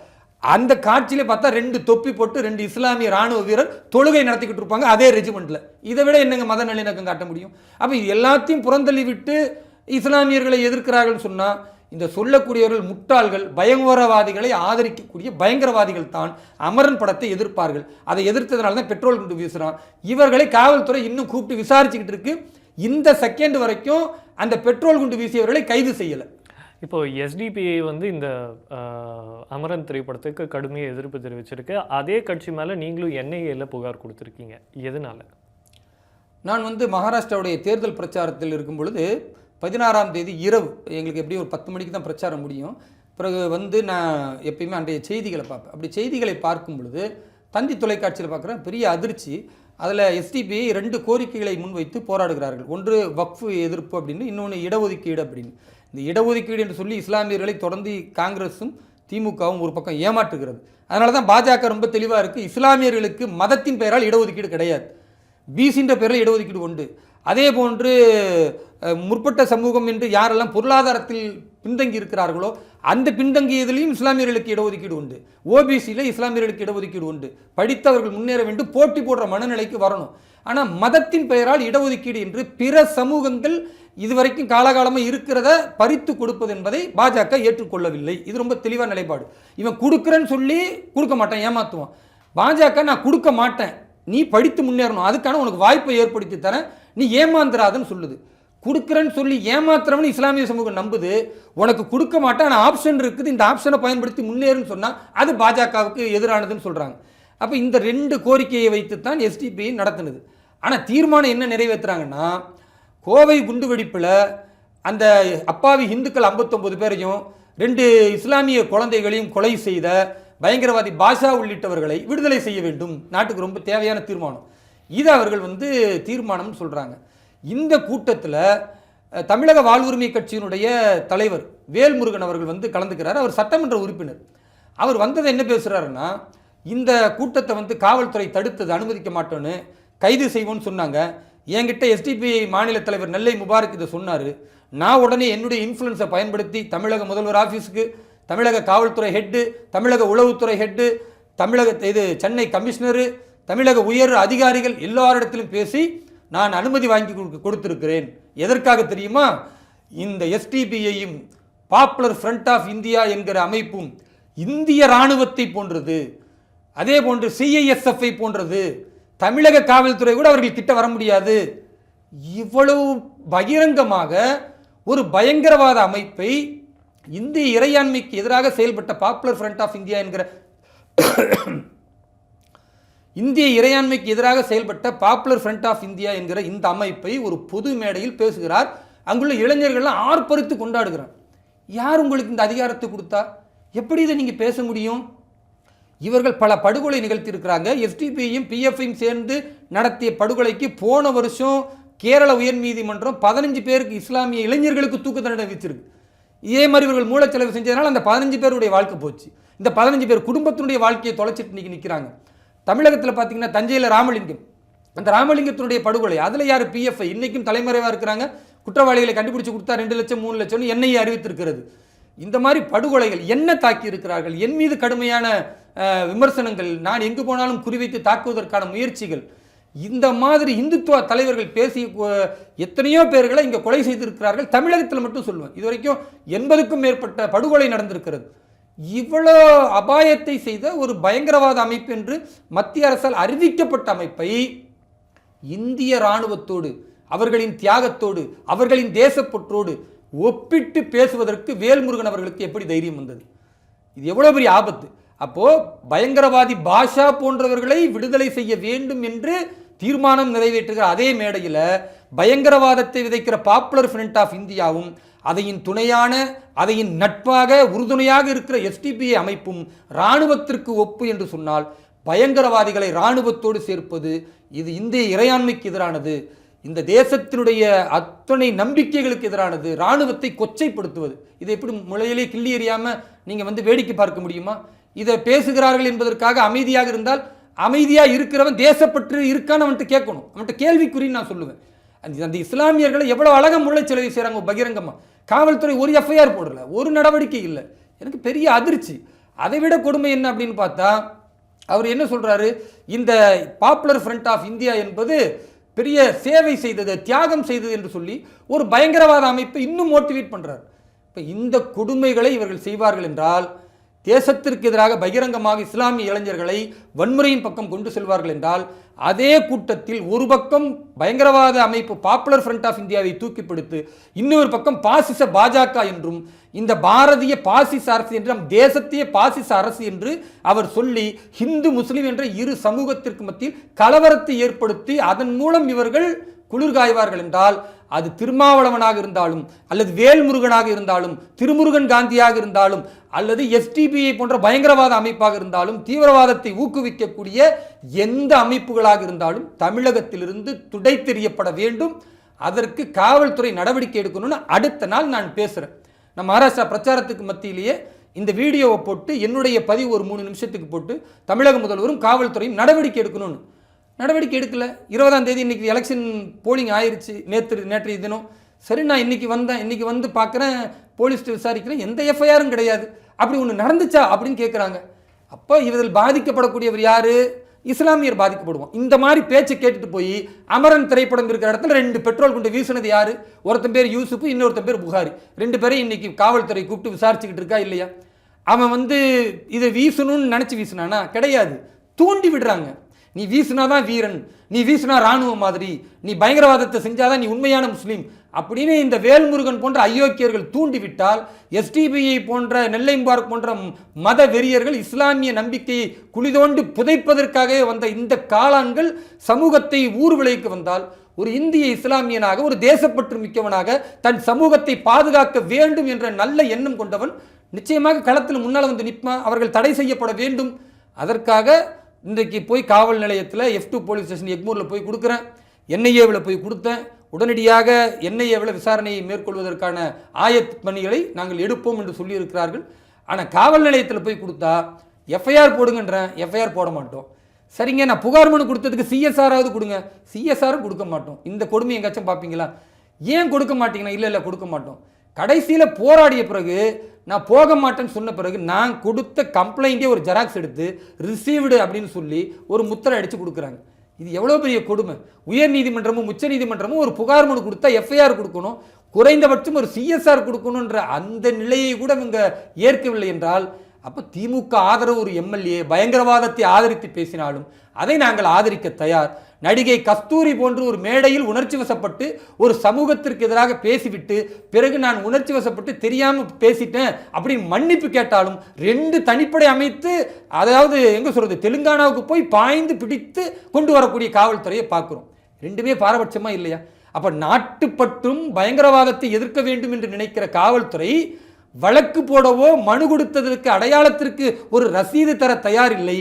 அந்த காட்சியிலே பார்த்தா 2 தொப்பி போட்டு 2 இஸ்லாமிய இராணுவ வீரர் தொழுகை நடத்திக்கிட்டு இருப்பாங்க அதே ரெஜிமெண்ட்டில். இதை விட என்னங்க மத நல்லிணக்கம் காட்ட முடியும்? அப்போ இது எல்லாத்தையும் புறந்தள்ளி விட்டு இஸ்லாமியர்களை எதிர்க்கிறார்கள் சொன்னால் இந்த சொல்லக்கூடியவர்கள் முட்டாள்கள், பயங்கரவாதிகளை ஆதரிக்கக்கூடிய பயங்கரவாதிகள் தான் அமரன் படத்தை எதிர்ப்பார்கள். அதை எதிர்த்ததுனால தான் பெட்ரோல் குண்டு வீசுகிறான். இவர்களை காவல்துறை இன்னும் கூப்பிட்டு விசாரிச்சுக்கிட்டு இருக்கு. இந்த செகண்ட் வரைக்கும் அந்த பெட்ரோல் குண்டு வீசியவர்களை கைது செய்யலை. இப்போ எஸ்டிபிஐ வந்து இந்த அமரன் திரைப்படத்துக்கு கடுமையாக எதிர்ப்பு தெரிவிச்சிருக்கு. அதே கட்சி மேலே நீங்களும் என்ஐஏல புகார் கொடுத்துருக்கீங்க. எதனால? நான் வந்து மகாராஷ்டிராவுடைய தேர்தல் பிரச்சாரத்தில் இருக்கும் பொழுது 16ஆம் தேதி இரவு எங்களுக்கு எப்படியும் ஒரு 10 மணிக்கு தான் பிரச்சாரம் முடியும். பிறகு வந்து நான் எப்பயுமே அன்றைய செய்திகளை பார்ப்பேன். அப்படி செய்திகளை பார்க்கும் பொழுது தந்தி தொலைக்காட்சியில் பார்க்குறேன், பெரிய அதிர்ச்சி. அதில் எஸ்டிபிஐ 2 கோரிக்கைகளை முன்வைத்து போராடுகிறார்கள். ஒன்று வக்ஃபு எதிர்ப்பு அப்படின்னு, இன்னொன்று இடஒதுக்கீடு அப்படின்னு. இந்த இடஒதுக்கீடு என்று சொல்லி இஸ்லாமியர்களை தொடர்ந்து காங்கிரஸும் திமுகவும் ஒரு பக்கம் ஏமாற்றுகிறது. அதனால தான் பாஜக ரொம்ப தெளிவாக இருக்குது, இஸ்லாமியர்களுக்கு மதத்தின் பெயரால் இடஒதுக்கீடு கிடையாது, பிசின்ற பெயரில் இடஒதுக்கீடு உண்டு. அதே போன்று முற்பட்ட சமூகம் என்று யாரெல்லாம் பொருளாதாரத்தில் பின்தங்கி இருக்கிறார்களோ அந்த பின்தங்கியதிலையும் இஸ்லாமியர்களுக்கு இடஒதுக்கீடு உண்டு. ஓபிசியில் இஸ்லாமியர்களுக்கு இடஒதுக்கீடு உண்டு. படித்தவர்கள் முன்னேற வேண்டும், போட்டி போடுற மனநிலைக்கு வரணும். ஆனால் மதத்தின் பெயரால் இடஒதுக்கீடு என்று பிற சமூகங்கள் இதுவரைக்கும் காலகாலமாக இருக்கிறத பறித்து கொடுப்பது என்பதை பாஜக ஏற்றுக்கொள்ளவில்லை. இது ரொம்ப தெளிவான நிலைப்பாடு. இவன் கொடுக்குறேன்னு சொல்லி கொடுக்க மாட்டேன், ஏமாற்றுவான். பாஜக நான் கொடுக்க மாட்டேன், நீ படித்து முன்னேறணும், அதுக்கான உனக்கு வாய்ப்பை ஏற்படுத்தி தரேன், நீ ஏமாந்துராதுன்னு சொல்லுது. கொடுக்குறேன்னு சொல்லி ஏமாத்துறவனு இஸ்லாமிய சமூகம் நம்புது. உனக்கு கொடுக்க மாட்டேன், ஆனால் ஆப்ஷன் இருக்குது, இந்த ஆப்ஷனை பயன்படுத்தி முன்னேறுன்னு சொன்னால் அது பாஜகவுக்கு எதிரானதுன்னு சொல்கிறாங்க. அப்போ இந்த 2 கோரிக்கையை வைத்து தான் எஸ்டிபிஐ நடத்துனது. ஆனால் தீர்மானம் என்ன நிறைவேற்றுறாங்கன்னா, கோவை குண்டுவெடிப்பில் அந்த அப்பாவி இந்துக்கள் 59 பேரையும் 2 இஸ்லாமிய குழந்தைகளையும் கொலை செய்த பயங்கரவாதி பாஷா உள்ளிட்டவர்களை விடுதலை செய்ய வேண்டும், நாட்டுக்கு ரொம்ப தேவையான தீர்மானம். இது அவர்கள் தீர்மானம்னு சொல்கிறாங்க. இந்த கூட்டத்தில் தமிழக வாழ்வுரிமை கட்சியினுடைய தலைவர் வேல்முருகன் அவர்கள் கலந்துக்கிறார். அவர் சட்டமன்ற உறுப்பினர். அவர் வந்ததை என்ன பேசுகிறாருன்னா, இந்த கூட்டத்தை காவல்துறை தடுத்தது, அனுமதிக்க மாட்டோன்னு, கைது செய்வோன்னு சொன்னாங்க. என்கிட்ட எஸ்டிபிஐ மாநில தலைவர் நெல்லை முபாரக் இதை சொன்னார். நான் உடனே என்னுடைய இன்ஃப்ளூயன்ஸை பயன்படுத்தி தமிழக முதல்வர் ஆஃபீஸுக்கு, தமிழக காவல்துறை ஹெட்டு, தமிழக உளவுத்துறை ஹெட்டு, சென்னை கமிஷனரு, தமிழக உயர் அதிகாரிகள் எல்லாரிடத்திலும் பேசி நான் அனுமதி வாங்கி கொடுத்திருக்கிறேன். எதற்காக தெரியுமா? இந்த எஸ்டிபிஐயும் பாப்புலர் ஃப்ரண்ட் ஆஃப் இந்தியா என்கிற அமைப்பும் இந்திய இராணுவத்தை போன்றது, அதே போன்று சிஐஎஸ்எஃப்ஐ போன்றது, தமிழக காவல்துறை கூட அவர்கள் கிட்ட வர முடியாது. இவ்வளவு பகிரங்கமாக ஒரு பயங்கரவாத அமைப்பை இந்திய இறையாண்மைக்கு எதிராக செயல்பட்ட பாப்புலர் ஃப்ரண்ட் ஆஃப் இந்தியா என்கிற இந்திய இறையாண்மைக்கு எதிராக செயல்பட்ட பாப்புலர் ஃப்ரண்ட் ஆஃப் இந்தியா என்கிற இந்த அமைப்பை ஒரு பொது மேடையில் பேசுகிறார். அங்குள்ள இளைஞர்கள்லாம் ஆர்ப்பரித்து கொண்டாடுகிறார். யார் உங்களுக்கு இந்த அதிகாரத்தை கொடுத்தா? எப்படி இதை நீங்கள் பேச முடியும்? இவர்கள் பல படுகொலை நிகழ்த்தியிருக்கிறாங்க. எஸ்டிபியும் பிஎஃப்ஐயும் சேர்ந்து நடத்திய படுகொலைக்கு போன வருஷம் கேரள உயர்நீதிமன்றம் 15 பேருக்கு இஸ்லாமிய இளைஞர்களுக்கு தூக்கு தண்டனை விதிச்சிருக்கு. இதே மாதிரி இவர்கள் மூலச்செலவு செஞ்சதுனால அந்த 15 பேருடைய வாழ்க்கை போச்சு. இந்த 15 பேர் குடும்பத்தினுடைய வாழ்க்கையை தொலைச்சிட்டு இன்னைக்கு நிற்கிறாங்க. தமிழகத்தில் பார்த்தீங்கன்னா தஞ்சையில் ராமலிங்கம், அந்த ராமலிங்கத்தினுடைய படுகொலை, அதில் யார்? பிஎஃப்ஐ இன்னைக்கும் தலைமறைவாக இருக்கிறாங்க. குற்றவாளிகளை கண்டுபிடிச்சு கொடுத்தா 2 லட்சம் 3 லட்சம்னு என்ஐஏ அறிவித்திருக்கிறது. இந்த மாதிரி படுகொலைகள் என்ன தாக்கி இருக்கிறார்கள்? என் மீது கடுமையான விமர்சனங்கள், நான் எங்கு போனாலும் குறிவைத்து தாக்குவதற்கான முயற்சிகள், இந்த மாதிரி இந்துத்துவ தலைவர்கள் பேசி எத்தனையோ பேர்களை இங்கே கொலை செய்திருக்கிறார்கள். தமிழகத்தில் மட்டும் சொல்லுவேன், இதுவரைக்கும் 80க்கும் மேற்பட்ட படுகொலை நடந்திருக்கிறது. இவ்வளோ அபாயத்தை செய்த ஒரு பயங்கரவாத அமைப்பு என்று மத்திய அரசால் அறிவிக்கப்பட்ட அமைப்பை இந்திய இராணுவத்தோடு, அவர்களின் தியாகத்தோடு, அவர்களின் தேசப்பற்றோடு ஒப்பிட்டு பேசுவதற்கு வேல்முருகன் அவர்களுக்கு எப்படி தைரியம் வந்தது? இது எவ்வளோ பெரிய ஆபத்து. அப்போ பயங்கரவாதி பாஷா போன்றவர்களை விடுதலை செய்ய வேண்டும் என்று தீர்மானம் நிறைவேற்றுகிற அதே மேடையில் பயங்கரவாதத்தை விதைக்கிற பாப்புலர் ஃப்ரண்ட் ஆஃப் இந்தியாவும் அதையின் துணையான, அதையின் நட்பாக உறுதுணையாக இருக்கிற எஸ்டிபிஐ அமைப்பும் இராணுவத்திற்கு ஒப்பு என்று சொன்னால், பயங்கரவாதிகளை இராணுவத்தோடு சேர்ப்பது இது இந்திய இறையாண்மைக்கு எதிரானது, இந்த தேசத்தினுடைய அத்தனை நம்பிக்கைகளுக்கு எதிரானது, இராணுவத்தை கொச்சைப்படுத்துவது. இதை எப்படி முளையிலே கிள்ளி எறியாமல் நீங்கள் வேடிக்கை பார்க்க முடியுமா? இதை பேசுகிறார்கள் என்பதற்காக அமைதியாக இருந்தால், அமைதியாக இருக்கிறவன் தேசப்பற்று இருக்கான்னு அவன்கிட்ட கேட்கணும். அவன்கிட்ட கேள்விக்குறின்னு நான் சொல்லுவேன். அந்த இஸ்லாமியர்களை எவ்வளோ அழகாக மூளைச்செலவு செய்கிறாங்க பகிரங்கமாக. காவல்துறை ஒரு எஃப்ஐஆர் போடல, ஒரு நடவடிக்கை இல்லை. எனக்கு பெரிய அதிர்ச்சி. அதை விட கொடுமை என்ன அப்படின்னு பார்த்தா, அவர் என்ன சொல்கிறாரு? இந்த பாப்புலர் ஃப்ரண்ட் ஆஃப் இந்தியா என்பது பெரிய சேவை செய்தது, தியாகம் செய்தது என்று சொல்லி ஒரு பயங்கரவாத அமைப்பை இன்னும் மோட்டிவேட் பண்ணுறார். இப்போ இந்த கொடுமைகளை இவர்கள் செய்வார்கள் என்றால், தேசத்திற்கு எதிராக பகிரங்கமாக இஸ்லாமிய இளைஞர்களை வன்முறையின் பக்கம் கொண்டு செல்வார்கள் என்றால், அதே கூட்டத்தில் ஒரு பக்கம் பயங்கரவாத அமைப்பு பாப்புலர் ஃப்ரண்ட் ஆஃப் இந்தியாவை தூக்கிப்பிடித்து, இன்னொரு பக்கம் பாசிச பாஜக என்றும், இந்த பாரதிய பாசிச அரசு என்று, நம் தேசத்தையே பாசிச அரசு என்று அவர் சொல்லி ஹிந்து முஸ்லிம் என்ற இரு சமூகத்திற்கு மத்தியில் கலவரத்தை ஏற்படுத்தி அதன் மூலம் இவர்கள் குளிர்காய்வார்கள் என்றால், அது திருமாவளவனாக இருந்தாலும், அல்லது வேல்முருகனாக இருந்தாலும், திருமுருகன் காந்தியாக இருந்தாலும், அல்லது எஸ்டிபிஐ போன்ற பயங்கரவாத அமைப்பாக இருந்தாலும், தீவிரவாதத்தை ஊக்குவிக்கக்கூடிய எந்த அமைப்புகளாக இருந்தாலும் தமிழகத்திலிருந்து துடைத்தெறியப்பட வேண்டும். அதற்கு காவல்துறை நடவடிக்கை எடுக்கணும்னு அடுத்த நாள் நான் பேசுகிறேன். நம்ம மகாராஷ்டிரா பிரச்சாரத்துக்கு மத்தியிலேயே இந்த வீடியோவை போட்டு, என்னுடைய பதிவு ஒரு 3 நிமிஷத்துக்கு போட்டு, தமிழக முதல்வரும் காவல்துறையும் நடவடிக்கை எடுக்கணும்னு. நடவடிக்கை எடுக்கல. 20ஆம் தேதி இன்னைக்கு எலெக்ஷன் போலிங் ஆயிடுச்சு, நேற்றைய தினம். சரி, நான் இன்னைக்கு வந்து பார்க்குறேன், போலீஸ்ட்டு விசாரிக்கிறேன், எந்த எஃப்ஐஆரும் கிடையாது. அப்படி ஒன்று நடந்துச்சா அப்படின்னு கேட்குறாங்க. அப்போ இதில் பாதிக்கப்படக்கூடியவர் யார்? இஸ்லாமியர் பாதிக்கப்படுவோம். இந்த மாதிரி பேச்சை கேட்டுட்டு போய் அமரன் திரைப்படம் இருக்கிற இடத்துல 2 பெட்ரோல் குண்டு வீசினது யார்? ஒருத்தன் பேர் யூசுப், இன்னொருத்தன் பேர் புகாரி. 2 பேரையும் இன்னைக்கு காவல்துறை கூப்பிட்டு விசாரிச்சுக்கிட்டு இருக்கா இல்லையா? அவன் இதை வீசணும்னு நினச்சி வீசினானா? கிடையாது, தூண்டி விடுறாங்க. நீ வீசினாதான் வீரன், நீ வீசினா இராணுவ மாதிரி, நீ பயங்கரவாதத்தை செஞ்சாதான் நீ உண்மையான முஸ்லீம் அப்படின்னு இந்த வேல்முருகன் போன்ற அயோக்கியர்கள் தூண்டிவிட்டால் எஸ்டிபிஐ போன்ற நெல்லை முபாரக் போன்ற மத வெறியர்கள் இஸ்லாமிய நம்பிக்கையை குளிதோண்டு புதைப்பதற்காகவே வந்த இந்த காளான்கள் சமூகத்தை ஊர்விளைக்கு வந்தால் ஒரு இந்திய இஸ்லாமியனாக ஒரு தேசப்பற்று மிக்கவனாக தன் சமூகத்தை பாதுகாக்க வேண்டும் என்ற நல்ல எண்ணம் கொண்டவன் நிச்சயமாக களத்தில் முன்னால் வந்து நிற்பான். அவர்கள் தடை செய்யப்பட வேண்டும். அதற்காக இன்றைக்கு போய் காவல் நிலையத்தில் F2 போலீஸ் ஸ்டேஷன் எக்மூரில் போய் கொடுக்குறேன், NIAவில் போய் கொடுத்தேன். உடனடியாக NIAவில் விசாரணையை மேற்கொள்வதற்கான ஆயத்த பணிகளை நாங்கள் எடுப்போம் என்று சொல்லியிருக்கிறார்கள். ஆனால் காவல் நிலையத்தில் போய் கொடுத்தா FIR போடுங்கன்றேன், FIR போட மாட்டோம். சரிங்க, நான் புகார் மனு கொடுத்ததுக்கு CSRாவது கொடுங்க, CSRும் கொடுக்க மாட்டோம். இந்த கொடுமை எங்காச்சும் பார்ப்பீங்களா? ஏன் கொடுக்க மாட்டீங்கன்னா, இல்லை கொடுக்க மாட்டோம். கடைசியில் போராடிய பிறகு நான் போக மாட்டேன்னு சொன்ன பிறகு நான் கொடுத்த கம்ப்ளைண்ட்டே ஒரு ஜெராக்ஸ் எடுத்து ரிசீவ்டு அப்படின்னு சொல்லி ஒரு முத்திரை அடித்து கொடுக்குறாங்க. இது எவ்வளோ பெரிய கொடுமை. உயர் நீதிமன்றமும் உச்ச நீதிமன்றமும் ஒரு புகார் மனு கொடுத்தா FIR கொடுக்கணும், குறைந்தபட்சம் ஒரு CSR கொடுக்கணுன்ற அந்த நிலையை கூட இவங்க ஏற்கவில்லை என்றால் அப்போ திமுக ஆதரவு ஒரு MLA பயங்கரவாதத்தை ஆதரித்து பேசினாலும் அதை நாங்கள் ஆதரிக்க தயார். நடிகை கஸ்தூரி போன்று ஒரு மேடையில் உணர்ச்சி வசப்பட்டு ஒரு சமூகத்திற்கு எதிராக பேசிவிட்டு பிறகு நான் உணர்ச்சி வசப்பட்டு தெரியாமல் பேசிட்டேன் அப்படின்னு மன்னிப்பு கேட்டாலும் 2 தனிப்படை அமைத்து, அதாவது எங்க சொல்றது, தெலுங்கானாவுக்கு போய் பாய்ந்து பிடித்து கொண்டு வரக்கூடிய காவல்துறையை பார்க்குறோம். ரெண்டுமே பாரபட்சமா இல்லையா? அப்ப நாட்டுப்பற்றும் பயங்கரவாதத்தை எதிர்க்க வேண்டும் என்று நினைக்கிற காவல்துறை வழக்கு போடவோ மனு கொடுத்ததற்கு அடையாளத்திற்கு ஒரு ரசீது தர தயார் இல்லை.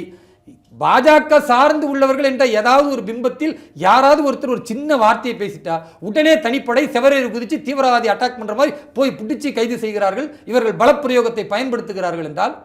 பாஜக சார்ந்து உள்ளவர்கள் என்ற ஏதாவது ஒரு பிம்பத்தில் யாராவது ஒருத்தர் ஒரு சின்ன வார்த்தையை பேசிட்டா உடனே தனிப்படை செவரேறி குதிச்சு தீவிரவாதி அட்டாக் பண்ற மாதிரி போய் பிடிச்சி கைது செய்கிறார்கள். இவர்கள் பலப்பிரயோகத்தை பயன்படுத்துகிறார்கள் என்றால்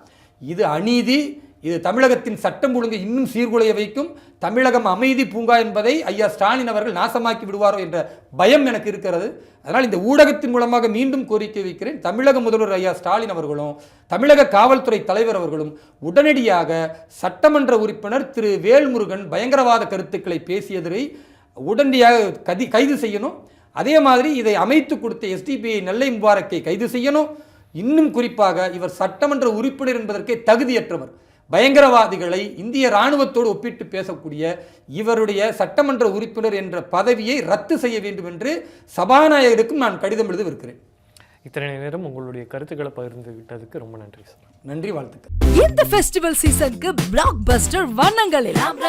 இது அநீதி. இது தமிழகத்தின் சட்டம் ஒழுங்கு இன்னும் சீர்குலைய வைக்கும். தமிழகம் அமைதி பூங்கா என்பதை ஐயா ஸ்டாலின் அவர்கள் நாசமாக்கி விடுவாரோ என்ற பயம் எனக்கு இருக்கிறது. அதனால் இந்த ஊடகத்தின் மூலமாக மீண்டும் கோரிக்கை வைக்கிறேன். தமிழக முதல்வர் ஐயா ஸ்டாலின் அவர்களும் தமிழக காவல்துறை தலைவர் அவர்களும் உடனடியாக சட்டமன்ற உறுப்பினர் திரு வேல்முருகன் பயங்கரவாத கருத்துக்களை பேசியதை உடனடியாக கைது செய்யணும். அதே மாதிரி இதை அமைத்து கொடுத்த SDPI நெல்லை முபாரக்கை கைது செய்யணும். இன்னும் குறிப்பாக இவர் சட்டமன்ற உறுப்பினர் என்பதற்கே தகுதியற்றவர். பயங்கரவாதிகளை இந்திய இராணுவத்தோடு ஒப்பிட்டு பேசக்கூடிய இவருடைய சட்டமன்ற உறுப்பினர் என்ற பதவியை ரத்து செய்ய வேண்டும் என்று சபாநாயகருக்கும் நான் கடிதம் எழுதவிருக்கிறேன். இத்தனை நேரம் உங்களுடைய கருத்துக்களை பகிர்ந்துகிட்டதுக்கு ரொம்ப நன்றி சார். நன்றி, வாழ்த்துக்கள். இந்த ஃபெஸ்டிவல் சீசனுக்கு பிளாக் பஸ்டர் வண்ணங்கள் எல்லாம்